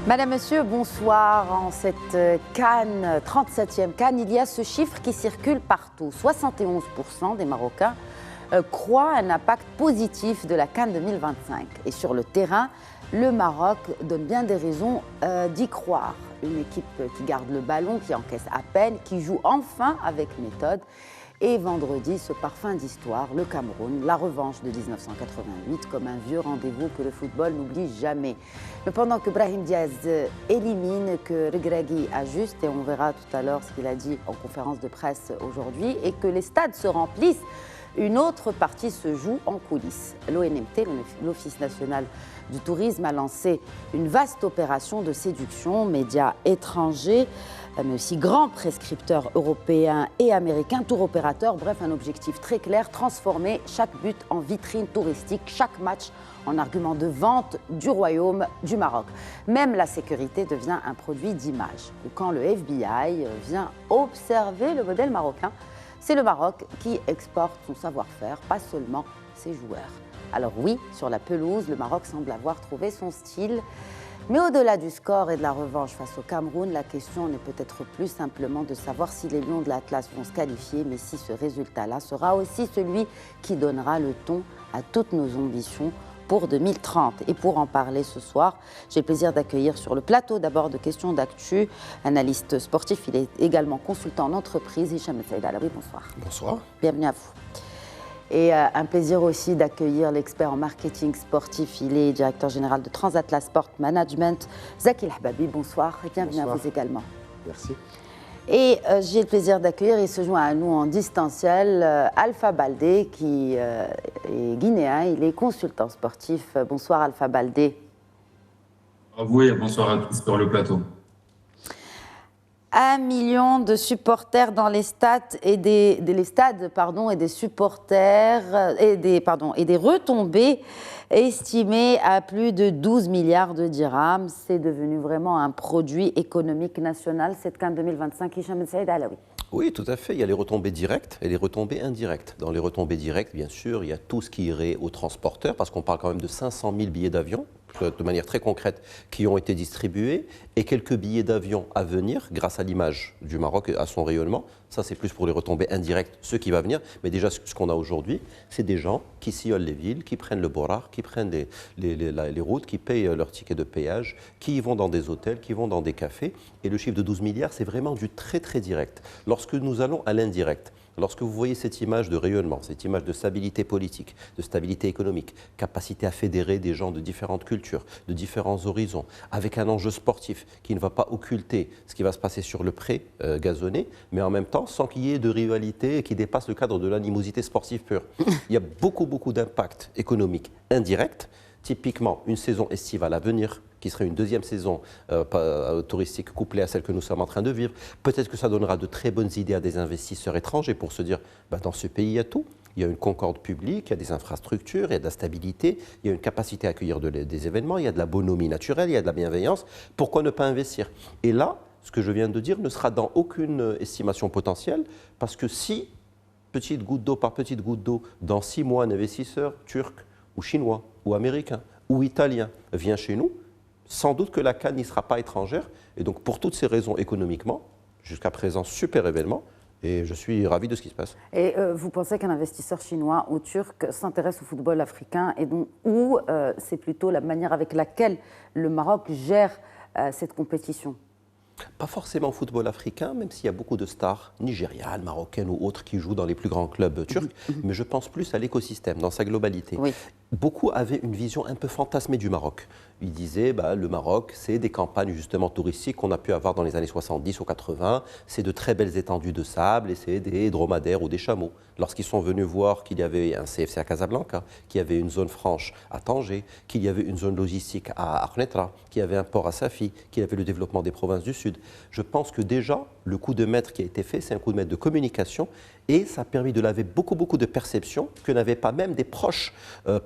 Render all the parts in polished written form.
Madame, Monsieur, bonsoir. En cette CAN, 37e CAN, il y a ce chiffre qui circule partout. 71% des Marocains croient à un impact positif de la CAN 2025. Et sur le terrain, le Maroc donne bien des raisons d'y croire. Une équipe qui garde le ballon, qui encaisse à peine, qui joue enfin avec méthode. Et vendredi, ce parfum d'histoire, le Cameroun, la revanche de 1988, comme un vieux rendez-vous que le football n'oublie jamais. Mais pendant que Brahim Diaz élimine, que Regragui ajuste, et on verra tout à l'heure ce qu'il a dit en conférence de presse aujourd'hui, et que les stades se remplissent, une autre partie se joue en coulisses. L'ONMT, l'Office national du tourisme, a lancé une vaste opération de séduction, médias étrangers, mais aussi grands prescripteurs européens et américains, tour opérateurs, bref, un objectif très clair, transformer chaque but en vitrine touristique, chaque match en argument de vente du royaume du Maroc. Même la sécurité devient un produit d'image. Quand le FBI vient observer le modèle marocain, c'est le Maroc qui exporte son savoir-faire, pas seulement ses joueurs. Alors oui, sur la pelouse, le Maroc semble avoir trouvé son style. Mais au-delà du score et de la revanche face au Cameroun, la question n'est peut-être plus simplement de savoir si les Lions de l'Atlas vont se qualifier, mais si ce résultat-là sera aussi celui qui donnera le ton à toutes nos ambitions pour 2030. Et pour en parler ce soir, j'ai le plaisir d'accueillir sur le plateau d'abord de Questions d'Actu, analyste sportif, il est également consultant en entreprise, Hicham Saïd Alaoui, bonsoir. Bonsoir. Bienvenue à vous. Et un plaisir aussi d'accueillir l'expert en marketing sportif, il est directeur général de Transatlas Sport Management, Zaki El-Hababi, bonsoir et bienvenue à vous également. Merci. Et j'ai le plaisir d'accueillir, il se joint à nous en distanciel, Alpha Baldé, qui est guinéen, il est consultant sportif. Bonsoir Alpha Baldé. À vous et bonsoir à tous sur le plateau. 1 million de supporters dans les stades et des supporters et des retombées estimées à plus de 12 milliards de dirhams. C'est devenu vraiment un produit économique national, cette CAN 2025. Hicham Saïd Alaoui. Oui, tout à fait. Il y a les retombées directes et les retombées indirectes. Dans les retombées directes, bien sûr, il y a tout ce qui irait aux transporteurs, parce qu'on parle quand même de 500 000 billets d'avion, de manière très concrète, qui ont été distribués, et quelques billets d'avion à venir, grâce à l'image du Maroc, à son rayonnement. Ça, c'est plus pour les retombées indirectes, ce qui va venir. Mais déjà, ce qu'on a aujourd'hui, c'est des gens qui sillonnent les villes, qui prennent le borar, qui prennent les routes, qui payent leur ticket de péage, qui vont dans des hôtels, qui vont dans des cafés. Et le chiffre de 12 milliards, c'est vraiment du très, très direct. Lorsque nous allons à l'indirect, lorsque vous voyez cette image de rayonnement, cette image de stabilité politique, de stabilité économique, capacité à fédérer des gens de différentes cultures, de différents horizons, avec un enjeu sportif qui ne va pas occulter ce qui va se passer sur le pré gazonné, mais en même temps sans qu'il y ait de rivalité qui dépasse le cadre de l'animosité sportive pure. Il y a beaucoup d'impacts économiques indirects, typiquement une saison estivale à venir, qui serait une deuxième saison touristique couplée à celle que nous sommes en train de vivre. Peut-être que ça donnera de très bonnes idées à des investisseurs étrangers pour se dire, dans ce pays, il y a tout. Il y a une concorde publique, il y a des infrastructures, il y a de la stabilité, il y a une capacité à accueillir des événements, il y a de la bonhomie naturelle, il y a de la bienveillance. Pourquoi ne pas investir? Et là, ce que je viens de dire ne sera dans aucune estimation potentielle, parce que si, petite goutte d'eau par petite goutte d'eau, dans 6 mois, un investisseur turc ou chinois ou américain ou italien vient chez nous, sans doute que la CAN n'y sera pas étrangère. Et donc, pour toutes ces raisons économiquement, jusqu'à présent, super événement. Et je suis ravi de ce qui se passe. Et vous pensez qu'un investisseur chinois ou turc s'intéresse au football africain et donc, ou c'est plutôt la manière avec laquelle le Maroc gère cette compétition? Pas forcément au football africain, même s'il y a beaucoup de stars nigérianes, marocaines ou autres qui jouent dans les plus grands clubs turcs, mais je pense plus à l'écosystème, dans sa globalité. Oui. Beaucoup avaient une vision un peu fantasmée du Maroc. Ils disaient, le Maroc, c'est des campagnes justement touristiques qu'on a pu avoir dans les années 70 ou 80, c'est de très belles étendues de sable et c'est des dromadaires ou des chameaux. Lorsqu'ils sont venus voir qu'il y avait un CFC à Casablanca, qu'il y avait une zone franche à Tanger, qu'il y avait une zone logistique à Arnetra, qu'il y avait un port à Safi, qu'il y avait le développement des provinces du Sud, je pense que déjà, le coup de maître qui a été fait, c'est un coup de maître de communication et ça a permis de laver beaucoup de perceptions que n'avaient pas même des proches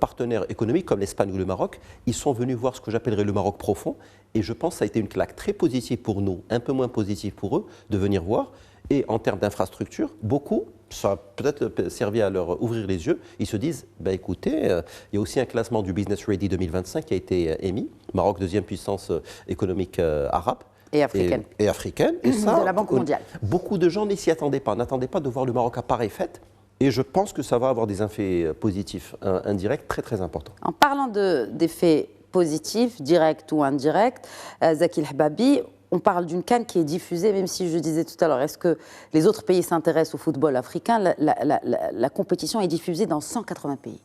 partenaires économiques comme l'Espagne ou le Maroc. Ils sont venus voir ce que j'appellerais le Maroc profond et je pense que ça a été une claque très positive pour nous, un peu moins positive pour eux, de venir voir. Et en termes d'infrastructure, beaucoup, ça a peut-être servi à leur ouvrir les yeux, ils se disent, écoutez, il y a aussi un classement du Business Ready 2025 qui a été émis, Maroc, deuxième puissance économique arabe. Et africaine. Et africaine. Et ça, de la Banque mondiale. Beaucoup de gens n'y s'y attendaient pas, n'attendaient pas de voir le Maroc à pareille fête. Et je pense que ça va avoir des effets positifs indirects très très importants. En parlant d'effets positifs, directs ou indirects, Zaki El-Hababi, on parle d'une CAN qui est diffusée, même si je disais tout à l'heure, est-ce que les autres pays s'intéressent au football africain? La compétition est diffusée dans 180 pays.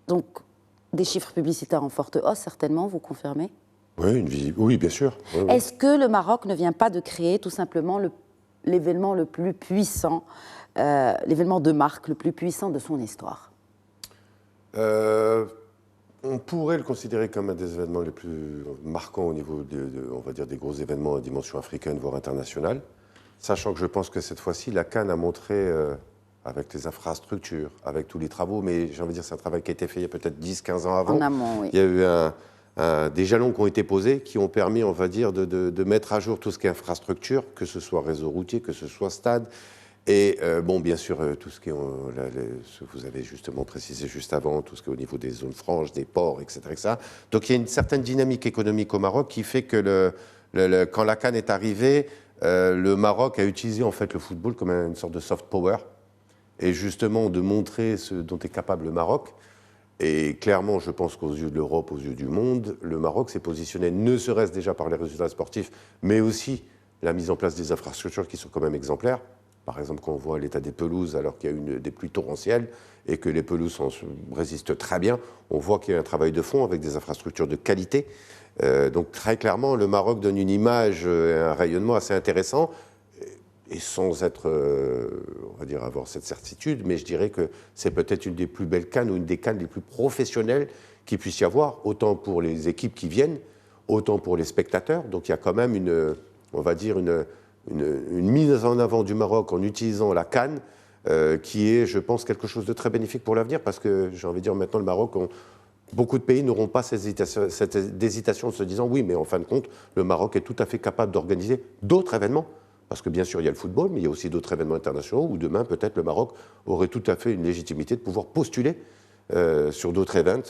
Donc, des chiffres publicitaires en forte hausse, certainement, vous confirmez? Oui, bien sûr. Oui. Est-ce que le Maroc ne vient pas de créer tout simplement l'événement le plus puissant, l'événement de marque le plus puissant de son histoire? On pourrait le considérer comme un des événements les plus marquants au niveau, on va dire, des gros événements à dimension africaine, voire internationale. Sachant que je pense que cette fois-ci, la CAN a montré, avec les infrastructures, avec tous les travaux, mais j'ai envie de dire c'est un travail qui a été fait il y a peut-être 10-15 ans avant. En amont, oui. Il y a eu des jalons qui ont été posés, qui ont permis, on va dire, de mettre à jour tout ce qui est infrastructure, que ce soit réseau routier, que ce soit stade. Et bien sûr, tout ce qui est, ce que vous avez justement précisé juste avant, tout ce qui est au niveau des zones franches, des ports, etc., etc. Donc il y a une certaine dynamique économique au Maroc qui fait que quand la CAN est arrivée, le Maroc a utilisé en fait le football comme une sorte de soft power, et justement de montrer ce dont est capable le Maroc. Et clairement, je pense qu'aux yeux de l'Europe, aux yeux du monde, le Maroc s'est positionné, ne serait-ce déjà par les résultats sportifs, mais aussi la mise en place des infrastructures qui sont quand même exemplaires. Par exemple, quand on voit l'état des pelouses alors qu'il y a des pluies torrentielles et que les pelouses résistent très bien, on voit qu'il y a un travail de fond avec des infrastructures de qualité. Donc très clairement, le Maroc donne une image et un rayonnement assez intéressant, et sans être, on va dire, avoir cette certitude, mais je dirais que c'est peut-être une des plus belles CAN ou une des CAN les plus professionnelles qu'il puisse y avoir, autant pour les équipes qui viennent, autant pour les spectateurs. Donc il y a quand même on va dire une mise en avant du Maroc en utilisant la CAN qui est, je pense, quelque chose de très bénéfique pour l'avenir, parce que j'ai envie de dire maintenant le Maroc, beaucoup de pays n'auront pas cette hésitation en se disant oui, mais en fin de compte, le Maroc est tout à fait capable d'organiser d'autres événements. Parce que bien sûr, il y a le football, mais il y a aussi d'autres événements internationaux où demain, peut-être, le Maroc aurait tout à fait une légitimité de pouvoir postuler sur d'autres événements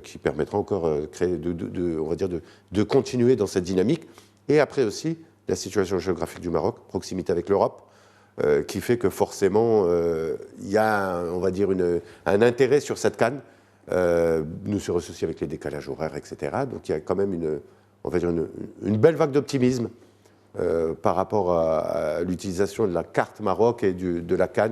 qui permettront encore on va dire de continuer dans cette dynamique. Et après aussi, la situation géographique du Maroc, proximité avec l'Europe, qui fait que forcément, il y a, on va dire, un intérêt sur cette CAN, nous serons aussi avec les décalages horaires, etc. Donc il y a quand même on va dire une belle vague d'optimisme par rapport à l'utilisation de la carte Maroc et de la CAN.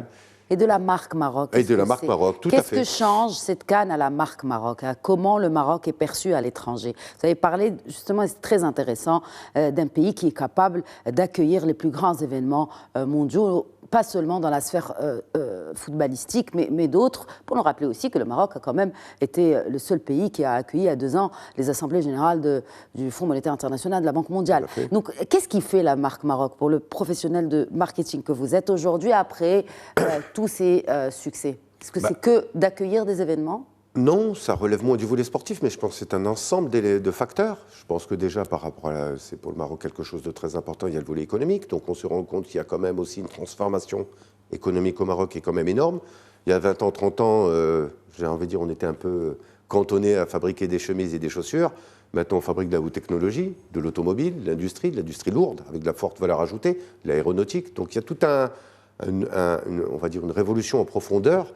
Et de la marque Maroc. Et de la marque Maroc, tout à fait. Qu'est-ce que change cette CAN à la marque Maroc? Comment le Maroc est perçu à l'étranger? Vous avez parlé, justement, et c'est très intéressant, d'un pays qui est capable d'accueillir les plus grands événements mondiaux, pas seulement dans la sphère footballistique, mais d'autres, pour nous rappeler aussi que le Maroc a quand même été le seul pays qui a accueilli il y a 2 ans les assemblées générales du Fonds monétaire international, de la Banque mondiale. Donc, qu'est-ce qui fait la marque Maroc pour le professionnel de marketing que vous êtes aujourd'hui après tous ces succès? Est-ce que c'est que d'accueillir des événements? Non, ça relève moins du volet sportif, mais je pense que c'est un ensemble de facteurs. Je pense que déjà, par rapport c'est pour le Maroc quelque chose de très important, il y a le volet économique. Donc on se rend compte qu'il y a quand même aussi une transformation économique au Maroc qui est quand même énorme. Il y a 20 ans, 30 ans, j'ai envie de dire, on était un peu cantonné à fabriquer des chemises et des chaussures. Maintenant, on fabrique de la haute technologie, de l'automobile, de l'industrie lourde, avec de la forte valeur ajoutée, de l'aéronautique. Donc il y a tout on va dire une révolution en profondeur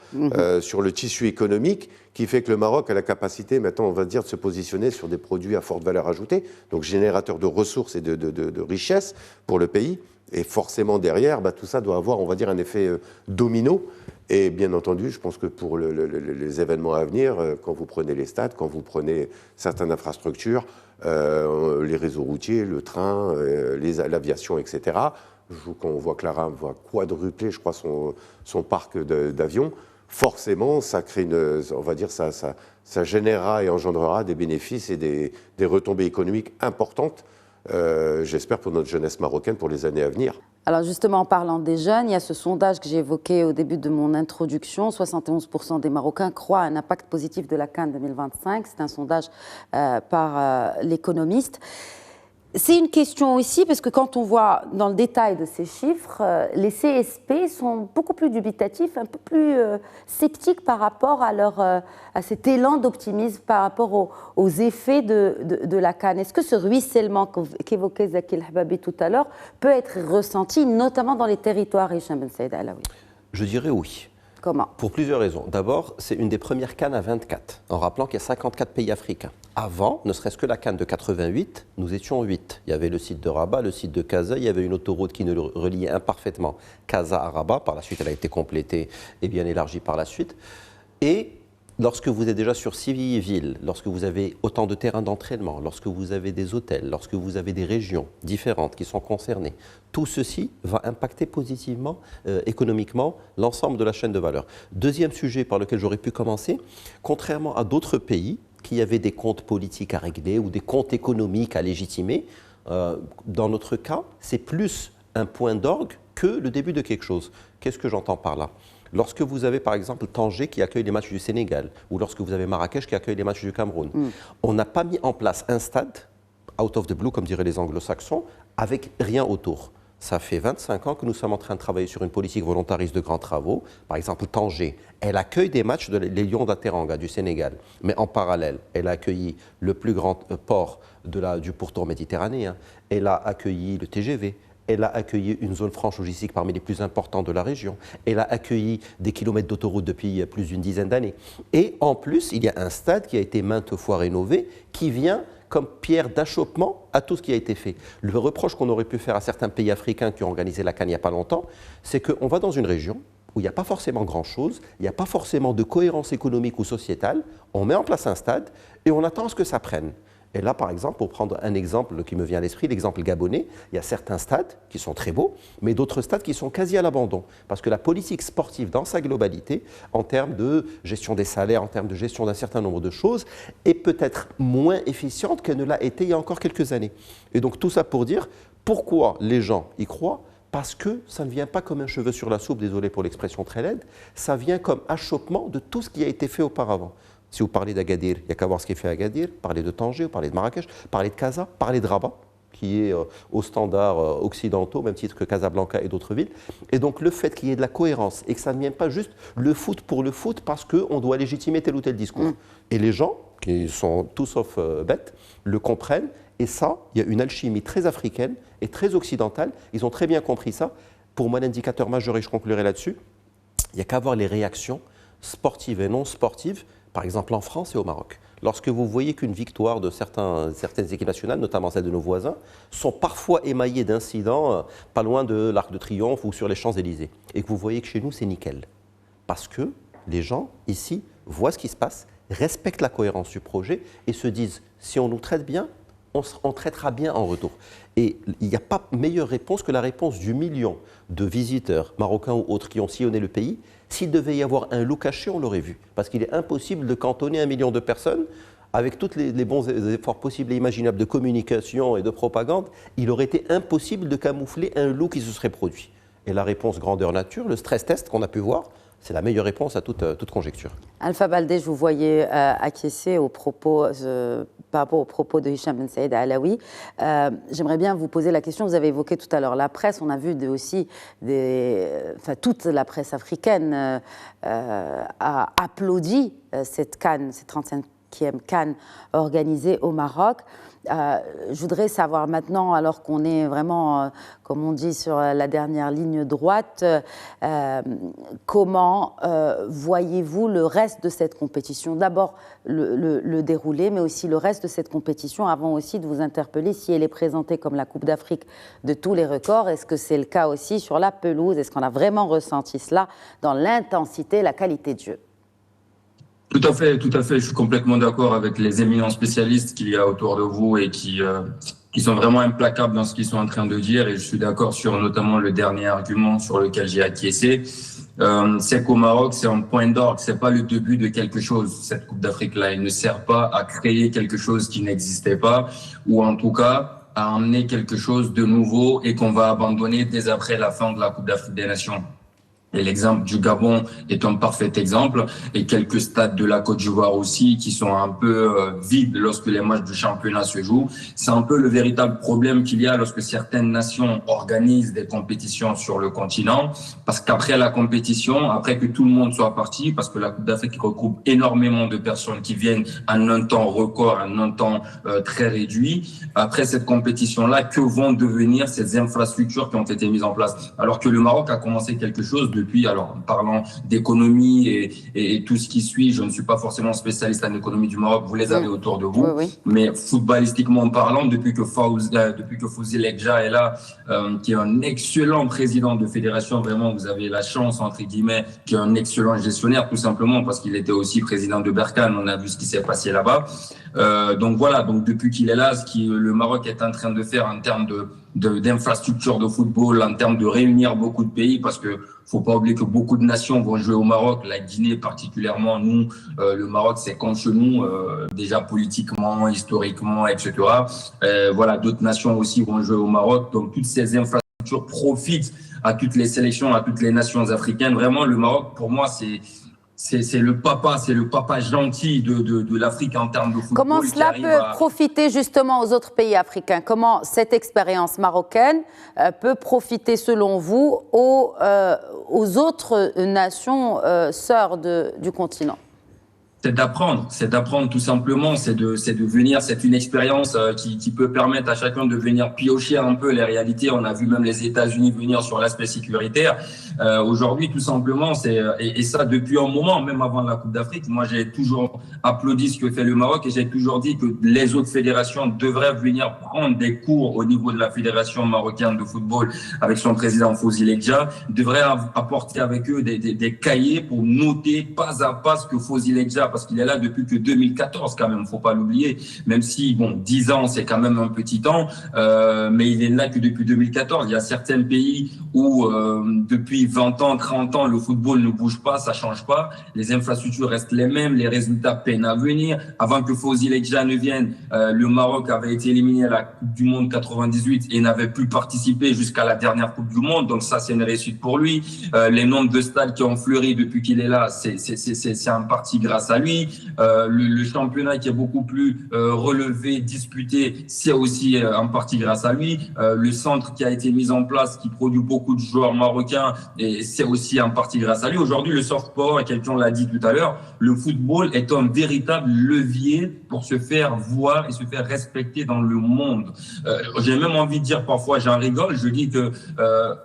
sur le tissu économique qui fait que le Maroc a la capacité maintenant, on va dire, de se positionner sur des produits à forte valeur ajoutée, donc générateur de ressources et de richesses pour le pays. Et forcément derrière, tout ça doit avoir, on va dire, un effet domino. Et bien entendu, je pense que pour les événements à venir, quand vous prenez les stades, quand vous prenez certaines infrastructures, les réseaux routiers, le train, l'aviation, etc., quand on voit que l'Arabe va quadrupler, je crois, son parc d'avions, forcément, ça crée on va dire, ça générera et engendrera des bénéfices et des retombées économiques importantes, j'espère, pour notre jeunesse marocaine pour les années à venir. Alors justement, en parlant des jeunes, il y a ce sondage que j'ai évoqué au début de mon introduction. 71% des Marocains croient à un impact positif de la CAN 2025. C'est un sondage par l'Économiste. C'est une question aussi, parce que quand on voit dans le détail de ces chiffres, les CSP sont beaucoup plus dubitatifs, un peu plus sceptiques par rapport à cet élan d'optimisme par rapport aux effets de la CAN. Est-ce que ce ruissellement qu'évoquait Zaki El Hababi tout à l'heure peut être ressenti, notamment dans les territoires Hicham Ben Saïd Alaoui? Je dirais oui. Comment? Pour plusieurs raisons. D'abord, c'est une des premières CAN à 24, en rappelant qu'il y a 54 pays africains. Avant, ne serait-ce que la CAN de 88, nous étions 8. Il y avait le site de Rabat, le site de Casa, il y avait une autoroute qui nous reliait imparfaitement Casa à Rabat. Par la suite, elle a été complétée et bien élargie par la suite. Et lorsque vous êtes déjà sur 6 villes, lorsque vous avez autant de terrains d'entraînement, lorsque vous avez des hôtels, lorsque vous avez des régions différentes qui sont concernées, tout ceci va impacter positivement, économiquement, l'ensemble de la chaîne de valeur. Deuxième sujet par lequel j'aurais pu commencer, contrairement à d'autres pays qui avaient des comptes politiques à régler ou des comptes économiques à légitimer, dans notre cas, c'est plus un point d'orgue que le début de quelque chose. Qu'est-ce que j'entends par là ? Lorsque vous avez par exemple Tanger qui accueille les matchs du Sénégal, ou lorsque vous avez Marrakech qui accueille les matchs du Cameroun, on n'a pas mis en place un stade, out of the blue comme diraient les anglo-saxons, avec rien autour. Ça fait 25 ans que nous sommes en train de travailler sur une politique volontariste de grands travaux. Par exemple, Tanger, elle accueille des matchs les Lions d'Ateranga du Sénégal. Mais en parallèle, elle a accueilli le plus grand port du pourtour méditerranéen. Elle a accueilli le TGV. Elle a accueilli une zone franche logistique parmi les plus importantes de la région. Elle a accueilli des kilomètres d'autoroute depuis plus d'une dizaine d'années. Et en plus, il y a un stade qui a été maintes fois rénové, qui vient comme pierre d'achoppement à tout ce qui a été fait. Le reproche qu'on aurait pu faire à certains pays africains qui ont organisé la CAN il n'y a pas longtemps, c'est qu'on va dans une région où il n'y a pas forcément grand-chose, il n'y a pas forcément de cohérence économique ou sociétale, on met en place un stade et on attend à ce que ça prenne. Et là, par exemple, pour prendre un exemple qui me vient à l'esprit, l'exemple gabonais, il y a certains stades qui sont très beaux, mais d'autres stades qui sont quasi à l'abandon. Parce que la politique sportive dans sa globalité, en termes de gestion des salaires, en termes de gestion d'un certain nombre de choses, est peut-être moins efficiente qu'elle ne l'a été il y a encore quelques années. Et donc tout ça pour dire pourquoi les gens y croient. Parce que ça ne vient pas comme un cheveu sur la soupe, désolé pour l'expression très laide, ça vient comme achoppement de tout ce qui a été fait auparavant. Si vous parlez d'Agadir, il n'y a qu'à voir ce qui est fait à Agadir, parler de Tanger, parler de Marrakech, parler de Casa, parler de Rabat, qui est aux standards occidentaux, même titre que Casablanca et d'autres villes. Et donc le fait qu'il y ait de la cohérence et que ça ne vienne pas juste le foot pour le foot parce qu'on doit légitimer tel ou tel discours. Et les gens, qui sont tout sauf bêtes, le comprennent. Et ça, il y a une alchimie très africaine et très occidentale. Ils ont très bien compris ça. Pour moi, l'indicateur majeur, et je conclurai là-dessus, il n'y a qu'à voir les réactions sportives et non sportives, par exemple en France et au Maroc. Lorsque vous voyez qu'une victoire de certaines équipes nationales, notamment celles de nos voisins, sont parfois émaillées d'incidents pas loin de l'Arc de Triomphe ou sur les Champs-Élysées, et que vous voyez que chez nous, c'est nickel. Parce que les gens, ici, voient ce qui se passe, respectent la cohérence du projet et se disent, si on nous traite bien, on traitera bien en retour. Et il n'y a pas meilleure réponse que la réponse du million de visiteurs marocains ou autres qui ont sillonné le pays. S'il devait y avoir un loup caché, on l'aurait vu. Parce qu'il est impossible de cantonner 1 million de personnes avec tous les bons efforts possibles et imaginables de communication et de propagande. Il aurait été impossible de camoufler un loup qui se serait produit. Et la réponse grandeur nature, le stress test qu'on a pu voir, c'est la meilleure réponse à toute conjecture. Alpha Baldé, je vous voyais acquiescer par rapport aux propos de Hicham Ben Saïd Alaoui. J'aimerais bien vous poser la question, vous avez évoqué tout à l'heure la presse, on a vu toute la presse africaine a applaudi cette CAN, cette 35e CAN organisée au Maroc. Je voudrais savoir maintenant, alors qu'on est vraiment, comme on dit, sur la dernière ligne droite, comment voyez-vous le reste de cette compétition ? D'abord le déroulé, mais aussi le reste de cette compétition, avant aussi de vous interpeller si elle est présentée comme la Coupe d'Afrique de tous les records. Est-ce que c'est le cas aussi sur la pelouse ? Est-ce qu'on a vraiment ressenti cela dans l'intensité, la qualité de jeu ? Tout à fait. Je suis complètement d'accord avec les éminents spécialistes qu'il y a autour de vous et qui sont vraiment implacables dans ce qu'ils sont en train de dire. Et je suis d'accord sur notamment le dernier argument sur lequel j'ai acquiescé. C'est qu'au Maroc, c'est un point d'orgue. C'est pas le début de quelque chose. Cette Coupe d'Afrique-là, elle ne sert pas à créer quelque chose qui n'existait pas, ou en tout cas à emmener quelque chose de nouveau et qu'on va abandonner dès après la fin de la Coupe d'Afrique des Nations. Et l'exemple du Gabon est un parfait exemple. Et quelques stades de la Côte d'Ivoire aussi qui sont un peu vides lorsque les matchs du championnat se jouent. C'est un peu le véritable problème qu'il y a lorsque certaines nations organisent des compétitions sur le continent. Parce qu'après la compétition, après que tout le monde soit parti, parce que la Coupe d'Afrique regroupe énormément de personnes qui viennent en un temps record, en un temps très réduit. Après cette compétition-là, que vont devenir ces infrastructures qui ont été mises en place? Alors que le Maroc a commencé quelque chose depuis, alors en parlant d'économie et tout ce qui suit, je ne suis pas forcément spécialiste en économie du Maroc, vous les avez autour de vous, mais footballistiquement parlant, depuis que Fawzi Lekja est là, qui est un excellent président de fédération, vraiment vous avez la chance entre guillemets, qui est un excellent gestionnaire tout simplement parce qu'il était aussi président de Berkane, on a vu ce qui s'est passé là-bas. Donc voilà, donc depuis qu'il est là, ce que le Maroc est en train de faire en termes d'infrastructures de football, en termes de réunir beaucoup de pays, parce que faut pas oublier que beaucoup de nations vont jouer au Maroc, la Guinée particulièrement, nous, le Maroc c'est contre nous, déjà politiquement, historiquement, etc. Voilà, d'autres nations aussi vont jouer au Maroc, donc toutes ces infrastructures profitent à toutes les sélections, à toutes les nations africaines. Vraiment, le Maroc, pour moi, c'est le papa gentil de l'Afrique en termes de football. Comment cela peut profiter justement aux autres pays africains? Comment cette expérience marocaine peut profiter selon vous aux autres nations sœurs du continent? C'est d'apprendre tout simplement, c'est de venir, c'est une expérience qui peut permettre à chacun de venir piocher un peu les réalités. On a vu même les États-Unis venir sur l'aspect sécuritaire. Aujourd'hui, tout simplement, et ça depuis un moment, même avant la Coupe d'Afrique. Moi, j'ai toujours applaudi ce que fait le Maroc et j'ai toujours dit que les autres fédérations devraient venir prendre des cours au niveau de la fédération marocaine de football avec son président Fawzi Lekja, devraient apporter avec eux des cahiers pour noter pas à pas ce que Fawzi Lekja, parce qu'il est là depuis que 2014 quand même, faut pas l'oublier, même si, bon, 10 ans, c'est quand même un petit temps, mais il est là que depuis 2014. Il y a certains pays où depuis 20 ans, 30 ans, le football ne bouge pas, ça change pas, les infrastructures restent les mêmes, les résultats peinent à venir. Avant que Fawzi Lekja ne vienne, le Maroc avait été éliminé à la Coupe du Monde 98 et n'avait plus participé jusqu'à la dernière Coupe du Monde, donc ça c'est une réussite pour lui. Les nombres de stades qui ont fleuri depuis qu'il est là, c'est en partie grâce à lui. Le championnat qui est beaucoup plus relevé, disputé, c'est aussi en partie grâce à lui. Le centre qui a été mis en place, qui produit beaucoup de joueurs marocains, et c'est aussi en partie grâce à lui. Aujourd'hui, le soft power, et quelqu'un l'a dit tout à l'heure, le football est un véritable levier pour se faire voir et se faire respecter dans le monde. J'ai même envie de dire, parfois j'en rigole, je dis que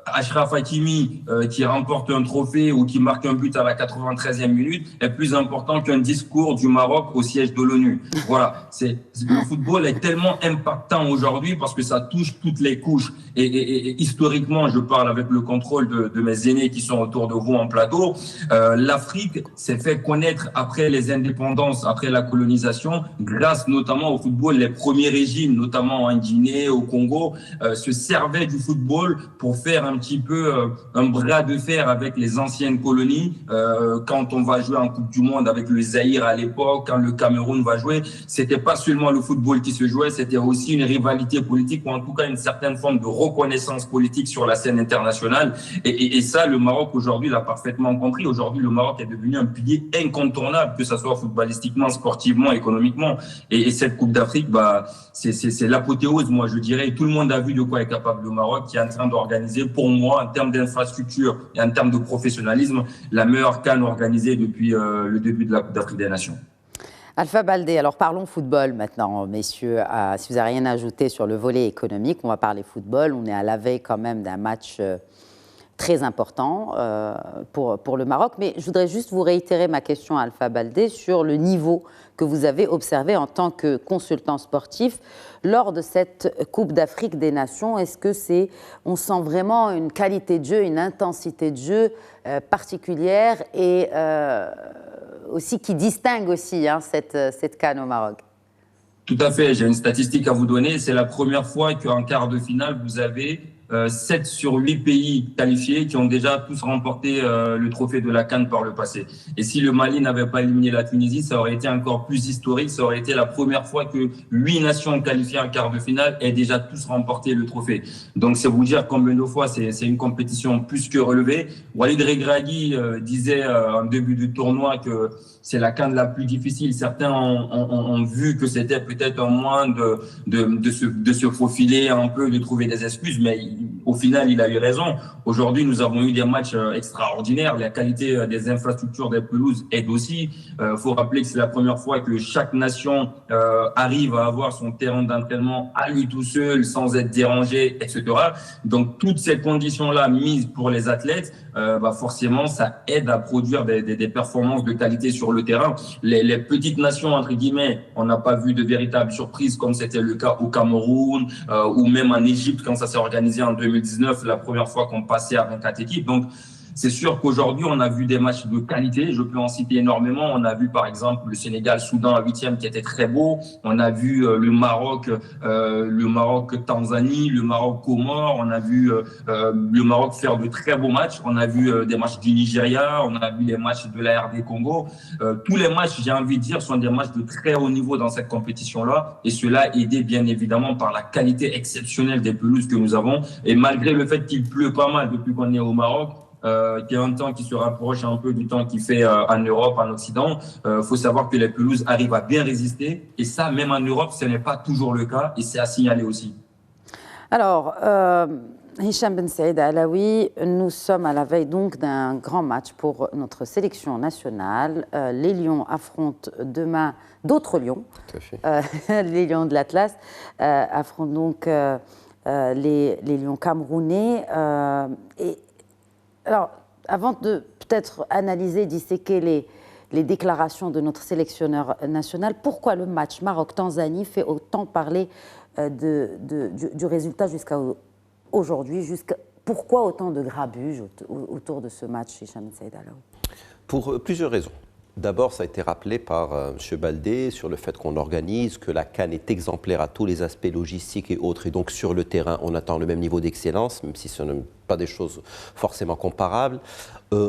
Achraf Hakimi qui remporte un trophée ou qui marque un but à la 93e minute est plus important qu'un discours du Maroc au siège de l'ONU. Voilà, le football est tellement impactant aujourd'hui parce que ça touche toutes les couches. Et historiquement, je parle avec le contrôle de mes aînés qui sont autour de vous en plateau, l'Afrique s'est fait connaître après les indépendances, après la colonisation, grâce notamment au football. Les premiers régimes, notamment en Guinée, au Congo, se servaient du football pour faire un petit peu un bras de fer avec les anciennes colonies. Quand on va jouer en Coupe du Monde avec le Zaïre à l'époque, quand le Cameroun va jouer, c'était pas seulement le football qui se jouait, c'était aussi une rivalité politique ou en tout cas une certaine forme de reconnaissance politique sur la scène internationale. Et ça, le Maroc aujourd'hui l'a parfaitement compris. Aujourd'hui, le Maroc est devenu un pilier incontournable, que ce soit footballistiquement, sportivement, économiquement. Et cette Coupe d'Afrique, c'est l'apothéose, moi je dirais. Tout le monde a vu de quoi est capable le Maroc, qui est en train d'organiser, pour moi, en termes d'infrastructure et en termes de professionnalisme, la meilleure CAN organisée depuis le début de la Coupe d'Afrique des Nations. Alpha Baldé, alors parlons football maintenant, messieurs. Si vous n'avez rien à ajouter sur le volet économique, on va parler football. On est à la veille quand même d'un match très important pour le Maroc. Mais je voudrais juste vous réitérer ma question à Alpha Baldé sur le niveau que vous avez observé en tant que consultant sportif lors de cette Coupe d'Afrique des Nations. Est-ce que on sent vraiment une qualité de jeu, une intensité de jeu particulière et aussi qui distingue aussi cette CAN au Maroc? Tout à fait, j'ai une statistique à vous donner. C'est la première fois qu'en quart de finale, vous avez 7 sur 8 pays qualifiés qui ont déjà tous remporté le trophée de la CAN par le passé. Et si le Mali n'avait pas éliminé la Tunisie, ça aurait été encore plus historique. Ça aurait été la première fois que 8 nations qualifiées en quart de finale aient déjà tous remporté le trophée. Donc, c'est vous dire combien de fois c'est une compétition plus que relevée. Walid Regragui disait en début du tournoi que c'est la CAN la plus difficile. Certains ont vu que c'était peut-être un moyen de se faufiler un peu, de trouver des excuses, mais au final, il a eu raison. Aujourd'hui, nous avons eu des matchs extraordinaires. La qualité des infrastructures des pelouses aide aussi. Faut rappeler que c'est la première fois que chaque nation arrive à avoir son terrain d'entraînement à lui tout seul, sans être dérangé, etc. Donc, toutes ces conditions-là mises pour les athlètes, forcément, ça aide à produire des performances de qualité sur le terrain. Les petites nations, entre guillemets, on n'a pas vu de véritable surprise comme c'était le cas au Cameroun ou même en Égypte quand ça s'est organisé en 2019, la première fois qu'on passait à 24 équipes. Donc, c'est sûr qu'aujourd'hui, on a vu des matchs de qualité. Je peux en citer énormément. On a vu, par exemple, le Sénégal-Soudan à 8e qui était très beau. On a vu le Maroc-Tanzanie, le Maroc-Comores. On a vu le Maroc faire de très beaux matchs. On a vu des matchs du Nigeria. On a vu les matchs de la RD Congo. Tous les matchs, j'ai envie de dire, sont des matchs de très haut niveau dans cette compétition-là. Et cela aidé, bien évidemment, par la qualité exceptionnelle des pelouses que nous avons. Et malgré le fait qu'il pleut pas mal depuis qu'on est au Maroc, qui est un temps qui se rapproche un peu du temps qu'il fait en Europe, en Occident. Faut savoir que les pelouses arrivent à bien résister. Et ça, même en Europe, ce n'est pas toujours le cas. Et c'est à signaler aussi. Alors, Hicham Ben Saïd Alaoui, nous sommes à la veille donc d'un grand match pour notre sélection nationale. Les Lions affrontent demain d'autres Lions. Tout à fait. Les Lions de l'Atlas affrontent donc les Lions camerounais. Alors, avant de peut-être analyser, disséquer les déclarations de notre sélectionneur national, pourquoi le match Maroc-Tanzanie fait autant parler du résultat jusqu'à aujourd'hui? Pourquoi autant de grabuge autour de ce match, Hicham Saïd Alaoui? Pour plusieurs raisons. D'abord, ça a été rappelé par M. Baldé sur le fait qu'on organise, que la CAN est exemplaire à tous les aspects logistiques et autres. Et donc, sur le terrain, on attend le même niveau d'excellence, même si ce n'est pas des choses forcément comparables.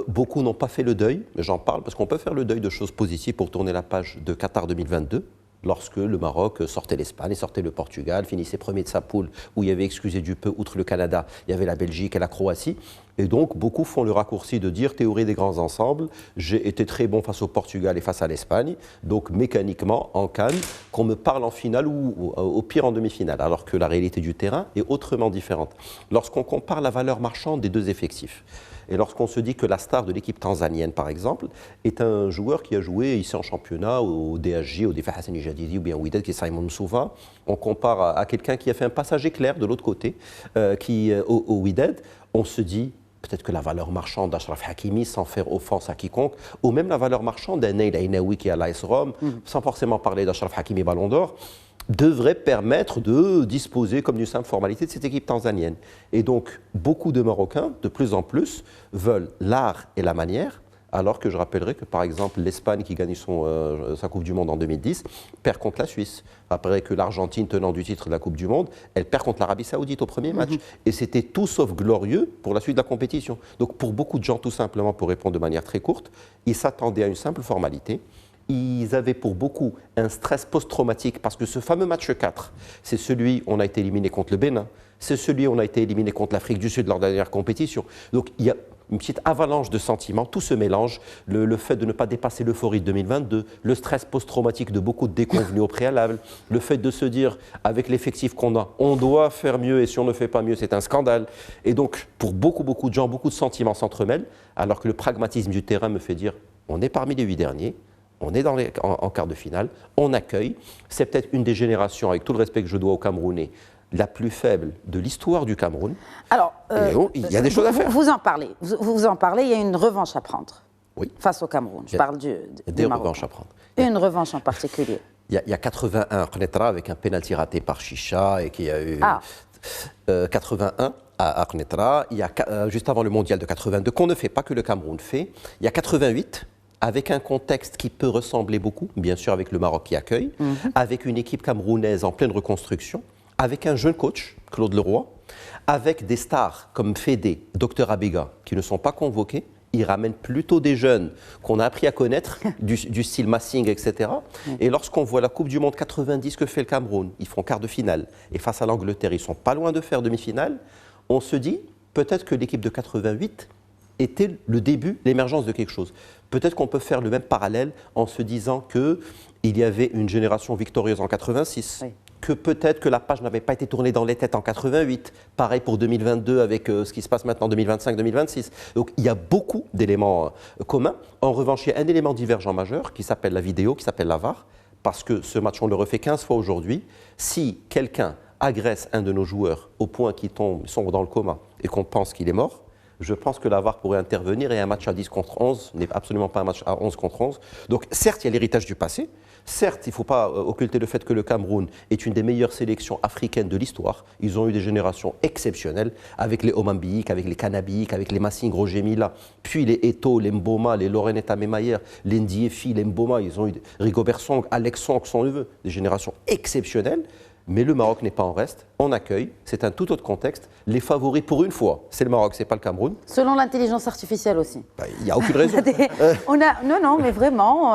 Beaucoup n'ont pas fait le deuil, mais j'en parle parce qu'on peut faire le deuil de choses positives pour tourner la page de Qatar 2022. Lorsque le Maroc sortait l'Espagne, sortait le Portugal, finissait premier de sa poule, où il y avait, excusez du peu, outre le Canada, il y avait la Belgique et la Croatie. Et donc, beaucoup font le raccourci de dire théorie des grands ensembles, j'ai été très bon face au Portugal et face à l'Espagne, donc mécaniquement, en CAN, qu'on me parle en finale ou au pire en demi-finale, alors que la réalité du terrain est autrement différente. Lorsqu'on compare la valeur marchande des deux effectifs, et lorsqu'on se dit que la star de l'équipe tanzanienne, par exemple, est un joueur qui a joué ici en championnat, au DHJ, au Difa Hassani Jadidi ou bien au Wydad, qui est Simon Msouva, on compare à quelqu'un qui a fait un passage éclair de l'autre côté, au Wydad, on se dit peut-être que la valeur marchande d'Achraf Hakimi, sans faire offense à quiconque, ou même la valeur marchande d'un Naïl Ainaoui qui est à l'AS Rome, sans forcément parler d'Achraf Hakimi Ballon d'Or, devrait permettre de disposer comme d'une simple formalité de cette équipe tanzanienne. Et donc, beaucoup de Marocains, de plus en plus, veulent l'art et la manière, alors que je rappellerai que, par exemple, l'Espagne, qui gagne sa Coupe du Monde en 2010, perd contre la Suisse. Après que l'Argentine, tenant du titre de la Coupe du Monde, elle perd contre l'Arabie Saoudite au premier match. Et c'était tout sauf glorieux pour la suite de la compétition. Donc, pour beaucoup de gens, tout simplement, pour répondre de manière très courte, ils s'attendaient à une simple formalité. Ils avaient pour beaucoup un stress post-traumatique parce que ce fameux match 4, c'est celui où on a été éliminé contre le Bénin, c'est celui où on a été éliminé contre l'Afrique du Sud lors de la dernière compétition. Donc il y a une petite avalanche de sentiments, tout se mélange, le fait de ne pas dépasser l'euphorie de 2022, le stress post-traumatique de beaucoup de déconvenus au préalable, le fait de se dire avec l'effectif qu'on a, on doit faire mieux et si on ne fait pas mieux, c'est un scandale. Et donc pour beaucoup de gens, beaucoup de sentiments s'entremêlent, alors que le pragmatisme du terrain me fait dire on est parmi les 8 derniers. On est en quart de finale, on accueille. C'est peut-être une des générations, avec tout le respect que je dois aux Camerounais, la plus faible de l'histoire du Cameroun. Alors, il y a des choses à faire. Vous en parlez, il y a une revanche à prendre face au Cameroun. Je parle du des Maroc. revanches à prendre. Une revanche en particulier. Il y a 81 Knetra avec un pénalty raté par Chicha et qui a eu 81 à Knetra. Il y a juste avant le mondial de 82 qu'on ne fait pas, que le Cameroun fait. Il y a 88 avec un contexte qui peut ressembler beaucoup, bien sûr avec le Maroc qui accueille, avec une équipe camerounaise en pleine reconstruction, avec un jeune coach, Claude Leroy, avec des stars comme Fédé, Dr Abega, qui ne sont pas convoqués. Ils ramènent plutôt des jeunes qu'on a appris à connaître, du style Massing, etc. Et lorsqu'on voit la Coupe du Monde 90 que fait le Cameroun, ils font quart de finale. Et face à l'Angleterre, ils sont pas loin de faire demi-finale. On se dit, peut-être que l'équipe de 88 était le début, l'émergence de quelque chose. Peut-être qu'on peut faire le même parallèle en se disant qu'il y avait une génération victorieuse en 86. Oui. Que peut-être que la page n'avait pas été tournée dans les têtes en 88. Pareil pour 2022 avec ce qui se passe maintenant en 2025-2026. Donc il y a beaucoup d'éléments communs. En revanche, il y a un élément divergent majeur qui s'appelle la vidéo, qui s'appelle la VAR, parce que ce match, on le refait 15 fois aujourd'hui. Si quelqu'un agresse un de nos joueurs au point qu'il sombre dans le coma et qu'on pense qu'il est mort, je pense que la VAR pourrait intervenir et un match à 10 contre 11 n'est absolument pas un match à 11 contre 11. Donc certes, il y a l'héritage du passé. Certes, il ne faut pas occulter le fait que le Cameroun est une des meilleures sélections africaines de l'histoire. Ils ont eu des générations exceptionnelles avec les Omambiik, avec les Kanabik, avec les Massing, Roger Mila, puis les Eto'o, les Mboma, les Lorenetta Memayer, les Ndiefi, les Mboma. Ils ont eu Rigobert Song, Alex Song, son neveu, des générations exceptionnelles. Mais le Maroc n'est pas en reste, on accueille, c'est un tout autre contexte. Les favoris, pour une fois, c'est le Maroc, c'est pas le Cameroun. Selon l'intelligence artificielle aussi. Il n'y a aucune raison. Non, mais vraiment,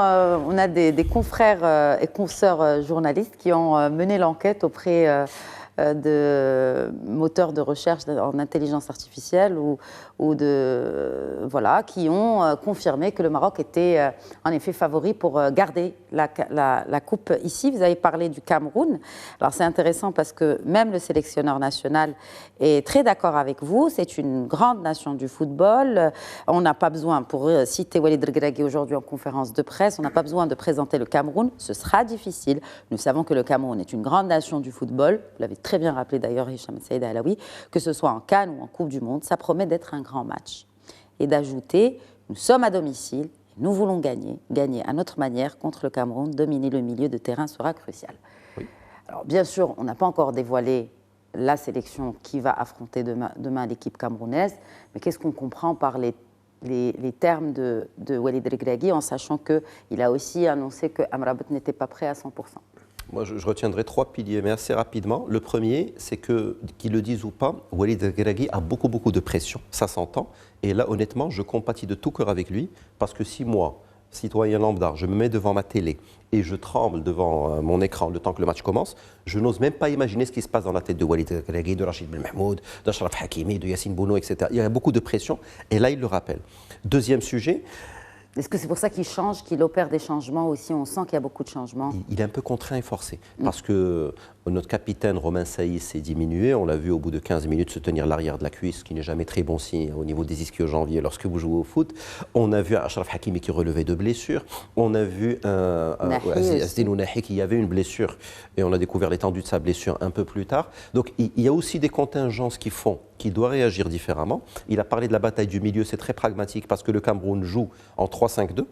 on a des confrères et consoeurs journalistes qui ont mené l'enquête auprès de moteurs de recherche en intelligence artificielle qui ont confirmé que le Maroc était en effet favori pour garder la coupe ici. Vous avez parlé du Cameroun. Alors c'est intéressant parce que même le sélectionneur national est très d'accord avec vous. C'est une grande nation du football. On n'a pas besoin, pour citer Walid Regragui aujourd'hui en conférence de presse, on n'a pas besoin de présenter le Cameroun. Ce sera difficile. Nous savons que le Cameroun est une grande nation du football. Vous l'avez très bien rappelé d'ailleurs, Hicham Saïd Alaoui, que ce soit en CAN ou en Coupe du Monde, ça promet d'être un grand match. Et d'ajouter, nous sommes à domicile, nous voulons gagner à notre manière contre le Cameroun, dominer le milieu de terrain sera crucial. Oui. Alors bien sûr, on n'a pas encore dévoilé la sélection qui va affronter demain l'équipe camerounaise, mais qu'est-ce qu'on comprend par les termes de Walid Regragui, en sachant qu'il a aussi annoncé que Amrabat n'était pas prêt à 100%. Moi, je retiendrai 3 piliers, mais assez rapidement. Le premier, c'est que, qu'ils le disent ou pas, Walid Regragui a beaucoup de pression, ça s'entend. Et là, honnêtement, je compatis de tout cœur avec lui, parce que si moi, citoyen lambda, je me mets devant ma télé et je tremble devant mon écran le temps que le match commence, je n'ose même pas imaginer ce qui se passe dans la tête de Walid Regragui, de Rachid Ben Mahmoud, d'Achraf Hakimi, de Yassine Bounou, etc. Il y a beaucoup de pression, et là, il le rappelle. Deuxième sujet... Est-ce que c'est pour ça qu'il change, qu'il opère des changements aussi? On sent qu'il y a beaucoup de changements. Il est un peu contraint et forcé, parce que notre capitaine Romain Saïs s'est diminué. On l'a vu au bout de 15 minutes se tenir l'arrière de la cuisse, ce qui n'est jamais très bon signe au niveau des ischio-jambiers lorsque vous jouez au foot. On a vu Achraf Hakimi qui relevait de blessures. On a vu Azdin Ounahi qui avait une blessure, et on a découvert l'étendue de sa blessure un peu plus tard. Donc il y a aussi des contingences qui font qu'il doit réagir différemment. Il a parlé de la bataille du milieu, c'est très pragmatique, parce que le Cameroun joue en 3-5-2.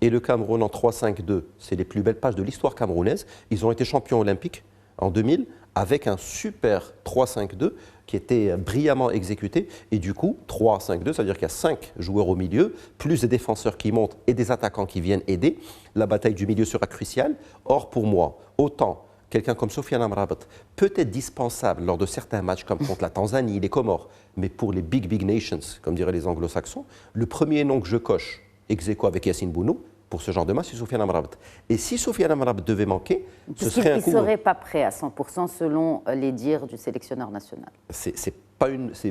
Et le Cameroun en 3-5-2, c'est les plus belles pages de l'histoire camerounaise. Ils ont été champions olympiques en 2000 avec un super 3-5-2 qui était brillamment exécuté. Et du coup, 3-5-2, ça veut dire qu'il y a 5 joueurs au milieu, plus des défenseurs qui montent et des attaquants qui viennent aider. La bataille du milieu sera cruciale. Or, pour moi, autant quelqu'un comme Sofiane Amrabat peut être dispensable lors de certains matchs comme contre la Tanzanie, les Comores, mais pour les big nations, comme diraient les anglo-saxons, le premier nom que je coche, ex aequo avec Yassine Bounou, pour ce genre de match, c'est Sofiane Amrabat. Et si Sofiane Amrabat devait manquer, ce serait un coup... Il ne serait pas prêt à 100% selon les dires du sélectionneur national. C'est